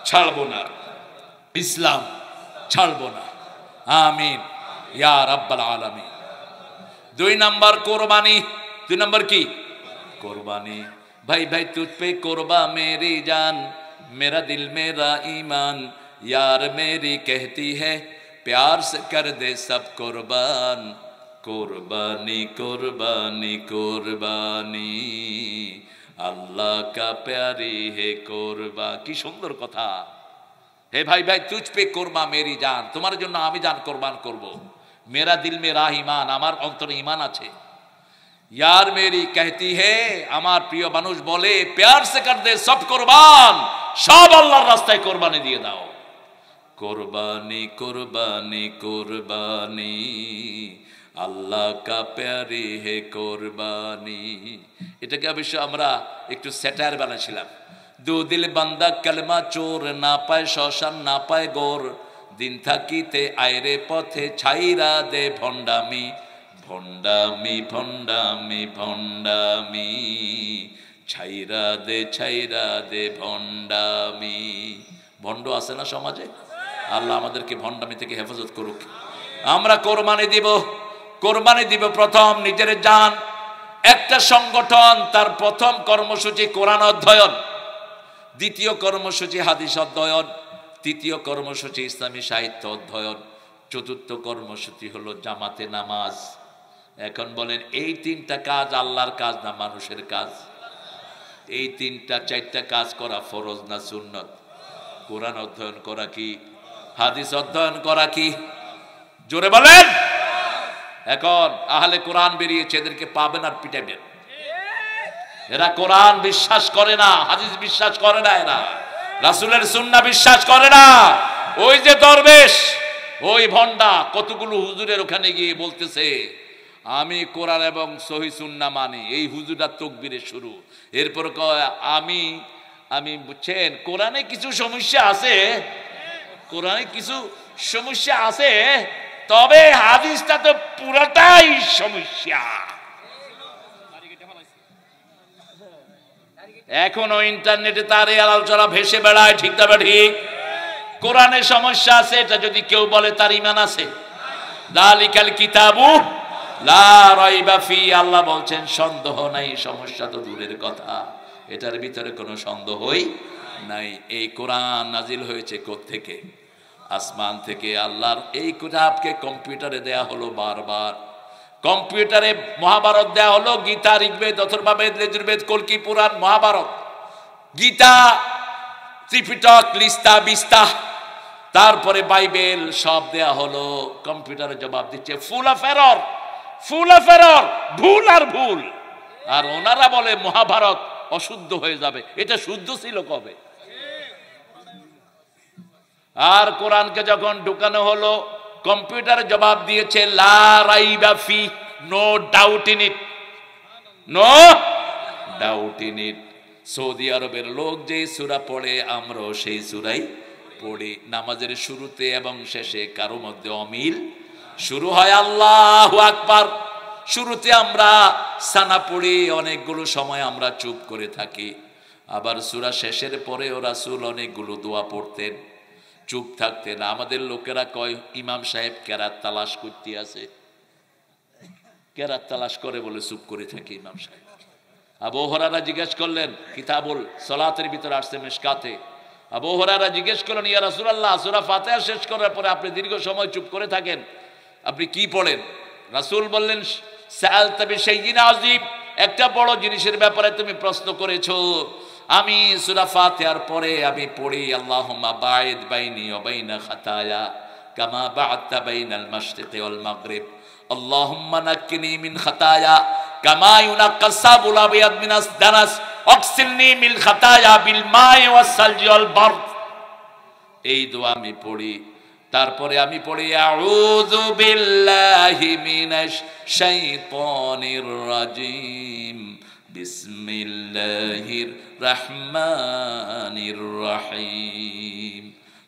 ছাড়ব না, ইসলাম ছাড়ব না। আমিন ইয়া রাব্বাল আলামিন। 2 নাম্বার কোরবানি। 2 নাম্বার কি? কোরবানি। ভাই ভাই তুझ पे कुर्बा मेरी जान, मेरा दिल मेरा ईमान, यार मेरी कहती है प्यार से कर दे सब कुर्बान, कुर्बानी कुर्बानी कुर्बानी, अल्लाह का प्यारी है कुर्बा। কি সুন্দর কথা। হে ভাই ভাই তুझ पे कुर्बा मेरी जान, তোমার জন্য আমি জান কুরবান করব। मेरा दिल मेरा ईमान, আমার অন্তরে ঈমান আছে। यार मेरी कहती है, আমার প্রিয় মানুষ বলে, प्यार से कर दे सब कुर्बान, সব আল্লাহর রাস্তায় কুরবানি দিয়ে দাও। কুরবানি কুরবানি কুরবানি, আল্লাহ কা প্যারি হে কুরবানি। এটাকে অবশ্য আমরা একটু স্যাটায়ার বানাইছিলাম। দু দিল বান্দা কালেমা চোর, না পায় শ্মশান না পায় গোর, দিন থাকিতে আইরে পথে ছাইরা দে ভণ্ডামি, ভণ্ডামি ভণ্ডামি ভণ্ডামি, ছাইরা দে ভণ্ডামি। ভণ্ড আছে না সমাজে? আল্লাহ আমাদেরকে ভণ্ডামি থেকে হেফাজত করুক। আমরা কোরবানি দিব, কোরবানি দিব প্রথম নিজের জান। একটা সংগঠন তার প্রথম কর্মসূচি কোরআন অধ্যয়ন, দ্বিতীয় কর্মসূচি হাদিস অধ্যয়ন, তৃতীয় কর্মসূচি ইসলামী সাহিত্য অধ্যয়ন, চতুর্থ কর্মসূচি হলো জামাতে নামাজ। এখন বলেন এই 3টা কাজ আল্লাহর কাজ না মানুষের কাজ? এই 3টা 4টা কাজ করা ফরজ না সুন্নত? কোরআন অধ্যয়ন করা কি, হাদিস অধ্যয়ন করা কি? জোরে বলেন। এখন আহলে কোরআন বেরিয়েছে, এদেরকে পাবেন আর পিটাবেন। এরা কোরআন বিশ্বাস করে না, হাদিস বিশ্বাস করে না, এরা রাসূলের সুন্নাহ বিশ্বাস করে না। ওই যে দরবেশ, ওই ভণ্ডা কতগুলো হুজুরের ওখানে গিয়ে বলতেছে আমি কোরআন এবং সহিহ সুন্নাহ মানি। এই হুজুরটা তাকবীরের শুরু। এরপর কয় আমি বুঝছেন কোরআনে কিছু সমস্যা আছে, কোরআনে কিছু সমস্যা আছে, তবে হাদিসটা তো পুরাটাই সমস্যা। এখনো ইন্টারনেটে তার এই আলোচনা ভেসে বেড়ায়, ঠিক না ঠিক? কোরআনে সমস্যা আছে, এটা যদি কেউ বলে তার ঈমান আছে। যালিকাল কিতাবু লা রাইবা ফি, আল্লাহ বলছেন সন্দেহ নাই। সমস্যা তো দূরের কথা, এটার ভিতরে কোনো সন্দেহই নাই। এই কোরআন নাজিল হয়েছে কোত্থেকে? আসমান থেকে। আল্লাহর এই কিতাবকে কম্পিউটারে দেয়া হলো বারবার। কম্পিউটারে মহাভারত দেয়া হলো, গীতা, ঋগ্বেদ, অথর্ববেদ, যজুর্বেদ, কল্কি পুরাণ, মহাভারত, গীতা, ত্রিপিটক, লিস্তা বিস্তা, তারপরে বাইবেল, সব দেয়া হলো। কম্পিউটারে জবাব দিচ্ছে full of error, full of error, ভুল আর ভুল। আর ওনারা বলে মহাভারত অশুদ্ধ হয়ে যাবে। এটা শুদ্ধ ছিল কবে? আর কোরআনকে যখন ঢুকানো হলো, কম্পিউটার জবাব দিয়েছে লা রাইবা ফি, no doubt in it, no doubt in it. Saudi আরবের লোক যে সূরা পড়ে আমরাও সেই সূরাই পড়ি। নামাজের শুরুতে এবং শেষে কারো মধ্যে অমিল। শুরু হয় আল্লাহু আকবার, শুরুতে আমরা সানা পড়ি, অনেকগুলো সময় আমরা চুপ করে থাকি। আবার সূরা শেষের পরেও রাসূল অনেকগুলো দোয়া পড়তেন, চুপ থাকতেন। আমাদের লোকেরা কয় ইমাম সাহেব কেরাত তালাশ করতে আছে, কেরাত তালাশ করে বলে চুপ করে থাকে ইমাম সাহেব। আবু হুরায়রা জিজ্ঞেস করলেন, কিতাবুল সালাতের ভিতরে আসছে মিশকাতে, আবু হুরায়রা জিজ্ঞেস করলেন ইয়া রাসূলুল্লাহ, সূরা ফাতিহা শেষ করার পরে আপনি দীর্ঘ সময় চুপ করে থাকেন, আপনি কি পড়েন? রাসূল বললেন সাআলতা বিশাইইন আযীম, একটা বড় জিনিসের ব্যাপারে তুমি প্রশ্ন করেছো। আমি সূরা ফাতিহার পরে আমি পড়ি আল্লাহুম্মা বাঈদ বাইনি ওয়া বাইনা খাতায়া কামা বা'আদতা বাইনাল মাশরিকি ওয়াল মাগরিব, আল্লাহুম্মা নাক্কিনি মিন খাতায়া কামা ইউনাক্কাস সাবুল আবিয়াদ মিনাস দানাস ওয়াগসিলনি মিন খাতায়া বিল মাই ওয়াস সালজি ওয়াল বারদ। এই দোয়া আমি পড়ি। তারপরে আমি পড়ি আউযু বিল্লাহি মিনাশ শাইতানির রাজিম, বিসমিল্লাহির রহমানির রহিম।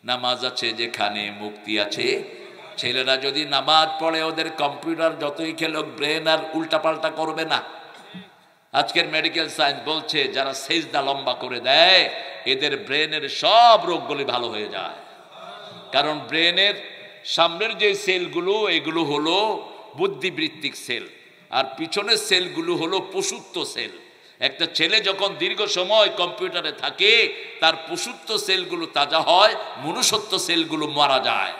নামাজ আছে যেখানে মুক্তি আছে। ছেলেরা যদি নামাজ পড়ে ওদের কম্পিউটার যতই খেলুক ব্রেন আর উল্টাপাল্টা করবে না। আজকের মেডিকেল সায়েন্স বলছে যারা সেজদা লম্বা করে দেয় এদের ব্রেনের সব রোগগুলি ভালো হয়ে যায়। কারণ ব্রেনের সামনের যে সেলগুলো এগুলো হলো বুদ্ধিবৃত্তিক সেল, আর পিছনের সেলগুলো হলো পশুত্ব সেল। একটা ছেলে যখন দীর্ঘ সময় কম্পিউটারে থাকে তার পশুত্ব সেলগুলো তাজা হয়, মনুষ্যত্ব সেলগুলো মারা যায়।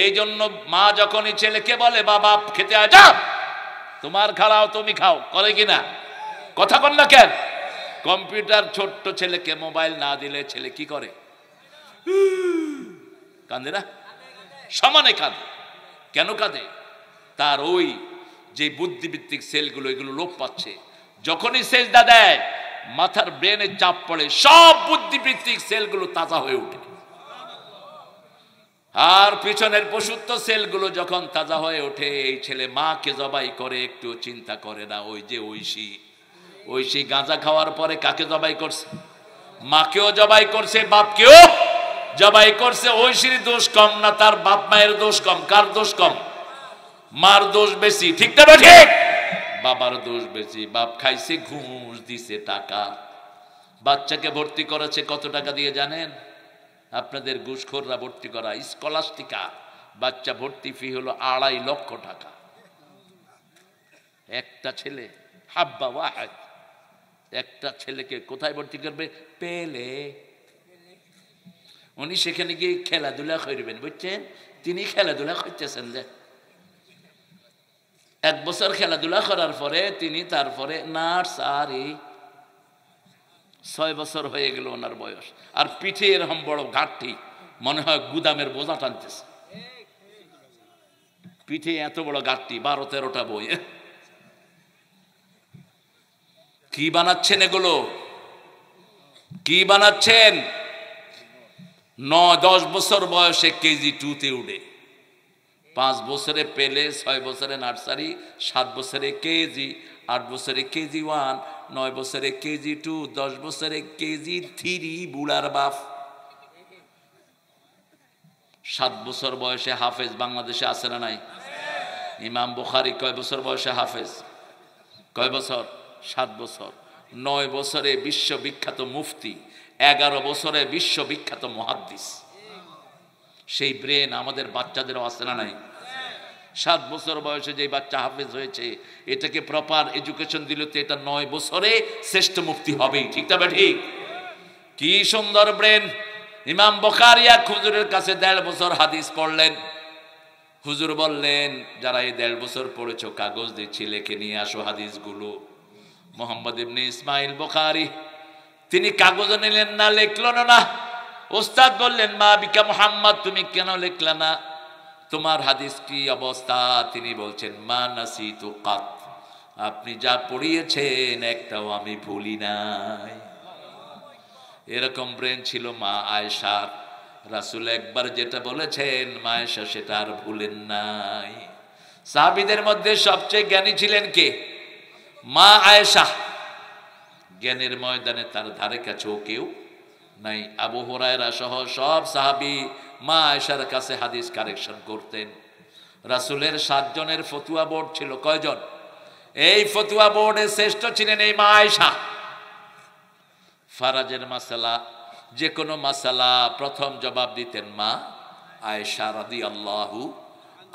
এই জন্য মা যখনই ছেলেকে বলে বাবা খেতে আয়, যা তোমার খাওয়াও তুমি খাও, করে কিনা? কথা কন না কেন? কম্পিউটার ছোট্ট ছেলেকে মোবাইল না দিলে ছেলে কি করে? কাঁদে না? সমানে কাঁদে। কেন কাঁদে? তার ওই যে বুদ্ধিবৃত্তিক সেলগুলো এগুলো লোপ পাচ্ছে। যখনই সেজদা দেয় মাথার ব্রেনে চাপ পড়ে, সব বুদ্ধিবৃত্তিক সেলগুলো তাজা হয়ে ওঠে। আর পিছনের পশুত্ব সেলগুলো যখন তাজা হয়ে ওঠে, এই ছেলে মাকে জবাই করে একটু চিন্তা করে না। ওই যে ঐশী গাঁজা খাওয়ার পরে কাকে জবাই করছে? মাকেও জবাই করছে, বাপকেও জবাই করছে। ঐশীর দোষ কম না, তার বাপ মায়ের দোষ কম। কার দোষ কম? মার দোষ বেশি। ঠিক না ঠিক? বাবার দোষ বেশি। বাপ খাইছে ঘুষ দিছে টাকা, বাচ্চাকে ভর্তি করেছে কত টাকা দিয়ে জানেন? আপনাদের ঘুষখোররা ভর্তি করা স্কলাস্টিকা বাচ্চা ভর্তি ফি হলো 2.5 লক্ষ টাকা। একটা ছেলে হাব্বা ওয়াহিদ, একটা ছেলেকে কোথায় ভর্তি করবে? পেলে। উনি সেখানে গিয়ে খেলাধুলা করবেন, বুঝছেন? তিনি খেলাধুলা করতেছেন যে 1 বছর খেলাধুলা করার পরে তিনি তারপরে নার্সারি 6 বছর হয়ে গেল ওনার বয়স। আর পিঠে এরকম বড় ঘাটতি, মনে হয় গুদামের বোঝা টানতেছে। পিঠে এত বড় ঘাটতি, 12-13টা বই। কি বানাচ্ছেন এগুলো? কি বানাচ্ছেন? 9-10 বছর বয়সে কেজি 2-তে উঠে, 5 বছরে পেলে, 6 বছরে নার্সারি, 7 বছরে কেজি, 8 বছরে কেজি 1, 9 বছরে কেজি 2, 10 বছরে কেজি 3। বুড়ার বাপ 7 বছর বয়সে হাফেজ। বাংলাদেশে আছে না নাই? ইমাম বুখারী কয় বছর বয়সে হাফেজ? কয় বছর? 7 বছর। 9 বছরে বিশ্ববিখ্যাত মুফতি, 11 বছরে বিশ্ববিখ্যাত মুহাদ্দিস। সেই ব্রেন আমাদের বাচ্চাদেরও আছে না নাই? 7 বছর বয়সে যে বাচ্চা হাফেজ হয়েছে, এটাকে প্রপার এডুকেশন দিলে তো এটা 9 বছরে শ্রেষ্ঠ মুফতি হবেই। ঠিক না ঠিক? কি সুন্দর ব্রেন! ইমাম বুখারী এক হুজুরের কাছে 1.5 বছর হাদিস পড়লেন। হুজুর বললেন, যারা এই 1.5 বছর পড়েছো কাগজ দিচ্ছি, লেখে নিয়ে আসো হাদিসগুলো। মোহাম্মদ ইবনে ইসমাইল বুখারী তিনি কাগজ নিলেন না, লিখলেন না। ওস্তাদ বললেন, মা বিকা মুহাম্মদ, তুমি কেন লিখলা না? তোমার হাদিস কি অবস্থা? তিনি বলছেন, মা নাসিতু কাত, আপনি যা পড়িয়েছেন একটাও আমি ভুলি নাই। এরকম ব্রেন ছিল মা আয়েশার রাসূল একবার যেটা বলেছেন মা আয়েশা সেটা আর ভুলেন নাই। সাহাবীদের মধ্যে সবচেয়ে জ্ঞানী ছিলেন কে? মা আয়েশা। জ্ঞানের ময়দানে তার ধারে কাছেও কেউ নাই। আবু হুরায়রা সহ সব সাহাবী মা আয়েশার কাছে হাদিস কালেকশন করতেন। রাসূলের 7 জনের ফতুয়া বোর্ড ছিল। কয়জন? এই ফতুয়া বোর্ডে শ্রেষ্ঠ ছিলেন এই মা আয়েশা। ফারাজের মাসালা, যে কোনো মাসালা প্রথম জবাব দিতেন মা আয়েশা রাদিয়াল্লাহু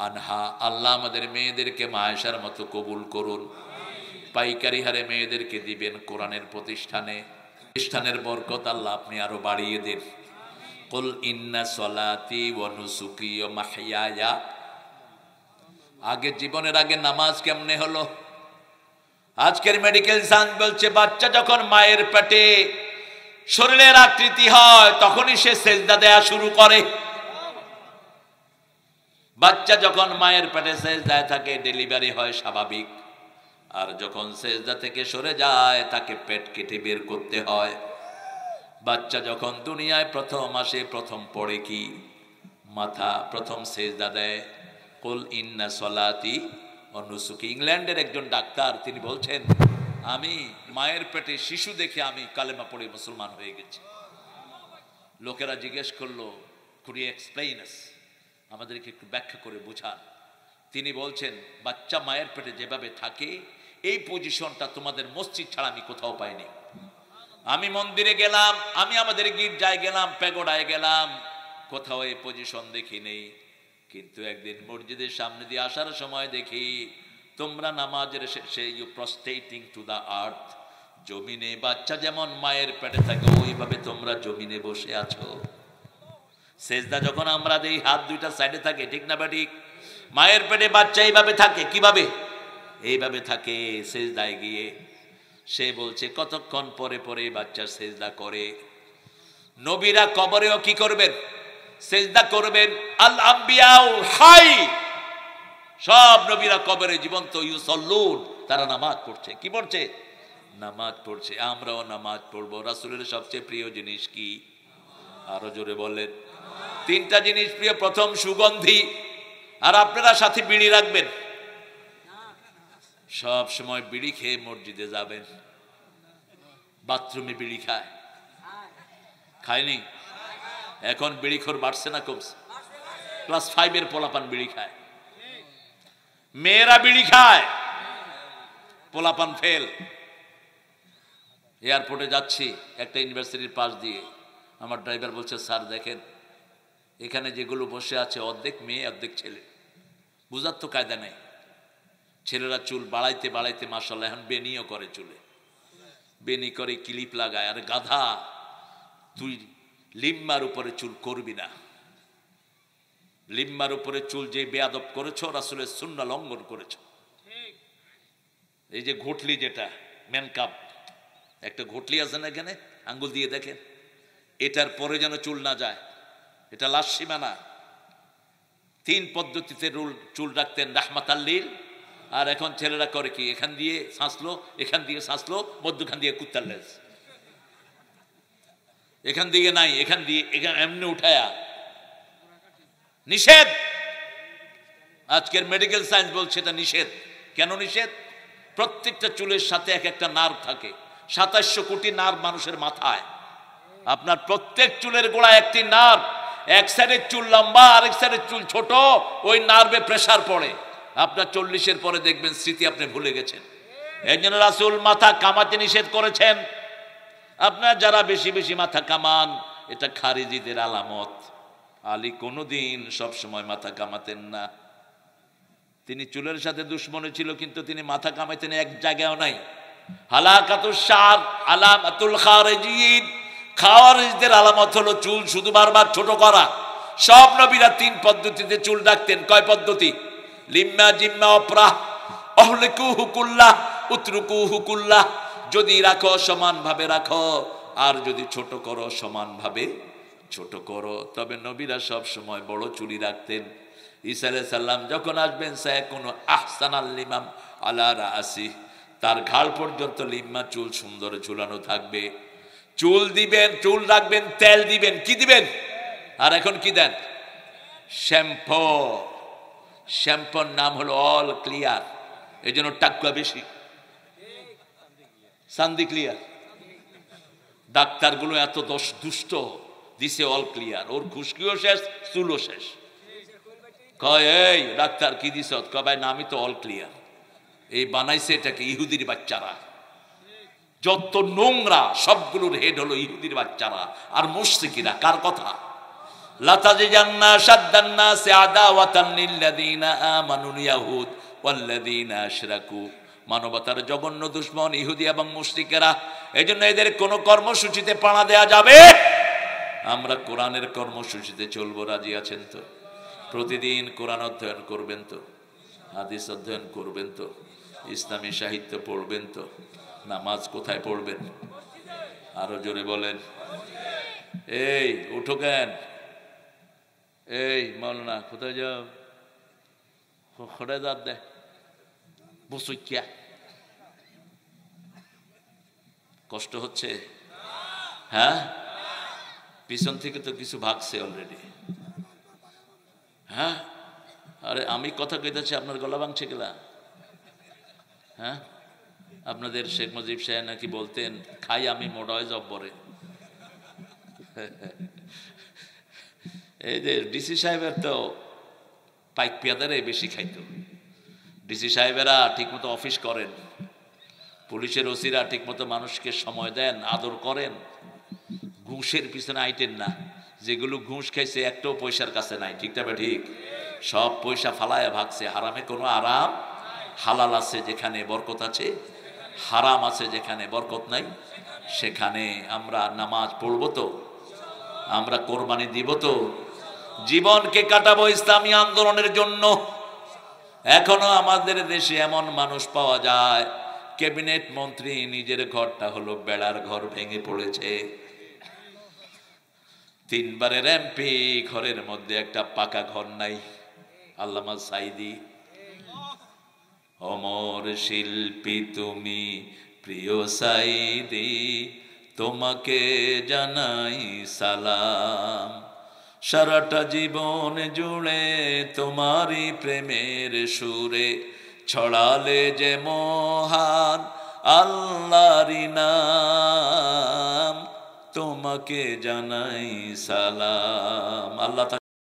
আনহা। আল্লাহ আমাদের মেয়েদেরকে মা আয়েশার মতো কবুল করুন। পাইকারি হারে মেয়েদেরকে দিবেন কোরআনের প্রতিষ্ঠানের বরকত আল্লাহ আপনি আরো বাড়িয়ে দেন। কুল ইন্না সলাতি ওয়া নুসুকি ওয়া মাহইয়ায়া। আগে জীবনের আগে নামাজ কেমনে হলো? আজকের মেডিকেল সায়েন্স বলছে বাচ্চা যখন মায়ের পেটে শরীরের আকৃতি হয় তখনই সে সেজদা দেয়া শুরু করে। বাচ্চা যখন মায়ের পেটে সেজদায় থাকে ডেলিভারি হয় স্বাভাবিক, আর যখন সেজদা থেকে সরে যায় তাকে পেট কেটে বের করতে হয়। বাচ্চা যখন দুনিয়ায় প্রথম আসে প্রথম পড়ে কি? মাথা। প্রথম সেজদা দেয় কুল ইন্না সলাতি ওয়া নুসুকি। ইংল্যান্ডের একজন ডাক্তার তিনি বলছেন আমি মায়ের পেটে শিশু দেখে আমি কালেমা পড়ে মুসলমান হয়ে গেছি। লোকেরা জিজ্ঞেস করলো কুড ইউ এক্সপ্লেইন আস, আমাদেরকে একটু ব্যাখ্যা করে বোঝান। তিনি বলছেন বাচ্চা মায়ের পেটে যেভাবে থাকে এই পজিশনটা তোমাদের মসজিদ ছাড়া আমি কোথাও পাইনি। আমি মন্দিরে গেলাম, আমি আমাদের গির্জায় গেলাম, প্যাগোডায় গেলাম, কোথাও এই পজিশন দেখি নেই। কিন্তু একদিন মসজিদের সামনে দিয়ে আসার সময় দেখি তোমরা নামাজের শেষে ইউ প্রস্টেটিং টু দ্য আর্থ। জমিনে বাচ্চা যেমন মায়ের পেটে থাকে ওইভাবে তোমরা জমিনে বসে আছো। সেজদা যখন আমরা দেই হাত দুইটা সাইডে থাকে, ঠিক না বা ঠিক? মায়ের পেটে বাচ্চা এইভাবে থাকে। কিভাবে? এইভাবে থাকে সেজদায় গিয়ে। সে বলছে কতক্ষণ পরে পরে বাচ্চা সেজদা করে। নবীরা কবরেও কি করবেন? সেজদা করবেন। আল আম্বিয়াউ হাই, সব নবীরা কবরে জীবন্ত। ইউসাল্লুন, তারা নামাজ পড়ছে। কি পড়ছে? নামাজ পড়ছে। আমরাও নামাজ পড়বো। রাসূলের সবচেয়ে প্রিয় জিনিস কি? আরো জোরে বলেন। 3টা জিনিস প্রিয়। প্রথম সুগন্ধি, আর আপনারা সাথে বিড়ি রাখবেন। সব সময় বিড়ি খেয়ে মসজিদে যাবেন। বাথরুমে বিড়ি খায়? খায়নি? এখন বিড়িখোর বাড়ছে না কমছে? ক্লাস 5 পোলাপান বিড়ি খায়, মেয়েরা বিড়ি খায়, পোলাপান ফেল। এয়ারপোর্টে যাচ্ছি একটা ইউনিভার্সিটির পাশ দিয়ে, আমার ড্রাইভার বলছে স্যার দেখেন এখানে যেগুলো বসে আছে অর্ধেক মেয়ে অর্ধেক ছেলে। বুঝার তো কায়দা নেই। ছেলেরা চুল বাড়াইতে বাড়াইতে মাশাআল্লাহ এখন বেনিও করে, চুলে বেনি করে, ক্লিপ লাগায়। আর গাধা, তুই লিম্মার উপরে চুল করবি না। লিম্মার উপরে চুল যে বেয়াদব করেছো, রাসূলের সুন্নাহ লঙ্ঘন করেছো। এই যে ঘটলি, যেটা ম্যানকাপ, একটা ঘটলি আছে না এখানে, আঙ্গুল দিয়ে দেখেন, এটার পরে যেন চুল না যায়। এটা লাশ সীমানা। 3 পদ্ধতিতে চুল রাখতেন রাহমাতাল লিল। আর এখন ছেলেরা করে কি? এখান দিয়ে ছাঁচলো, এখান দিয়ে ছাঁচলো, মধ্যখান দিয়ে কুত্তার লেজ, এখান দিয়ে নাই, এখান দিয়ে এখানে এমনি উঠায়া। নিষেধ। আজকের মেডিকেল সায়েন্স বলছে এটা নিষেধ। কেন নিষেধ? প্রত্যেকটা চুলের সাথে এক একটা নার্ভ থাকে। 2700 কোটি নার্ভ মানুষের মাথায়। আপনার প্রত্যেক চুলের গোড়ায় একটি নার্ভ। এক সাইডের চুল লম্বা, আরেক সাইডের চুল ছোট, ওই নার্ভে প্রেসার পড়ে। আপনার 40-এর পরে দেখবেন স্মৃতি আপনি ভুলে গেছেন। এই জন্য রাসূল মাথা কামাতে নিষেধ করেছেন। আপনার যারা বেশি বেশি মাথা কামান, এটা খারিজিদের আলামত। আলী কোনোদিন সব সময় মাথা কামাতেন না। তিনি চুলের সাথে দুশ্মনী ছিল, কিন্তু তিনি মাথা কামাইতেন এক জায়গায়ও নাই। হালাকাতুশ শার আলামাতুল খারিজিন। খাওয়ারিজদের আলামত হলো চুল শুধু বারবার ছোট করা। সব নবীরা 3 পদ্ধতিতে চুল রাখতেন। কয় পদ্ধতি? লিম্মা, জিম্মা, অপরাহ। অহলিকুহু কুল্লাহ, উতরুকুহু কুল্লাহ। যদি রাখো সমানভাবে রাখো, আর যদি ছোট করো সমানভাবে ছোট করো। তবে নবীরা সব সময় বড় চুলি রাখতেন। ঈসা আলাইহিস সালাম যখন আসবেন, সায়াকুনু আহসানাল লিমাম আলা রাসি, তার ঘাড় পর্যন্ত লিম্মা চুল সুন্দর ঝুলানো থাকবে। চুল দিবেন, চুল রাখবেন, তেল দিবেন। কি দিবেন? আর এখন কি দেন? শ্যাম্পু। শ্যাম্পুর নাম হলো অল ক্লিয়ার, এই জন্য টাকা বেশি। সান্দি ক্লিয়ার। ডাক্তারগুলো এত দুষ্ট, দিছে অল ক্লিয়ার, ওর খুশকিও শেষ, চুলও শেষ। কয় এই ডাক্তার কি দিছ? কয় না আমি তো অল ক্লিয়ার। এই বানাইছে এটাকে ইহুদির বাচ্চারা। যত নোংরা সবগুলোর হেড হলো ইহুদির বাচ্চারা আর মুশরিকিরা। কার কথা? লাতাজিদান্না শাদ্দান্নাসি আদাওয়াতান লিল্লাযিনা আমানুল ইয়াহুদ ওয়াল্লাযিনা আশরাকু। মানবতার জঘন্য দুশমন ইহুদি এবং মুশরিকেরা। এজন্য এদের কোন কর্মসূচিতে পাড়া দেয়া যাবে। আমরা কোরআনের কর্মসূচিতে চলবো। রাজি আছেন তো? প্রতিদিন কোরআন অধ্যয়ন করবেন তো? হাদিস অধ্যয়ন করবেন তো? ইসলামী সাহিত্য পড়বেন তো? নামাজ কোথায় পড়বেন? আরো জোরে বলেন। এই উঠো কেন? এই মাওলানা কোথায় যাও? খড়ে দাঁত দে বসুইয়া। কষ্ট হচ্ছে? হ্যাঁ, পিছন থেকে তো কিছু ভাগছে অলরেডি। হ্যাঁ, আরে আমি কথা কইতেছি, আপনার গলা ভাঙছে গেলা? হ্যাঁ, আপনাদের শেখ মুজিব সাহেব নাকি বলতেন খাই আমি মোড়ায় জব্বরে। এই যে ডিসি সাহেবের তো পাইক পেয়াদারে বেশি খাইতো। ডিসি সাহেবেরা ঠিকমতো অফিস করেন, পুলিশের ওসিরা ঠিকমতো মানুষকে সময় দেন, আদর করেন, ঘুষের পিছনে আইটেন না। যেগুলো ঘুষ খাইছে একটাও পয়সার কাছে নাই। ঠিক তবে ঠিক, সব পয়সা ফালায় ভাগছে। হারামে কোনো আরাম। হালাল আছে যেখানে বরকত আছে, হারাম আছে যেখানে বরকত নাই। সেখানে আমরা নামাজ পড়বো তো, আমরা কোরবানি দিব তো, জীবনকে কাটাবো ইসলামী আন্দোলনের জন্য। এখনো আমাদের দেশে এমন মানুষ পাওয়া যায়, ক্যাবিনেট মন্ত্রী নিজের ঘরটা হলো বেড়ার ঘর, ভেঙে পড়েছে। 3 বারের এমপি, ঘরের মধ্যে একটা পাকা ঘর নাই। আল্লামা সাইদি। অমর শিল্পী তুমি প্রিয় সাইদি, তোমাকে জানাই সালাম। সারাটা জীবন জুড়ে তোমারই প্রেমের সুরে ছড়ালে যে মহান আল্লাহরই নাম, তোমাকে জানাই সালাম। আল্লাহ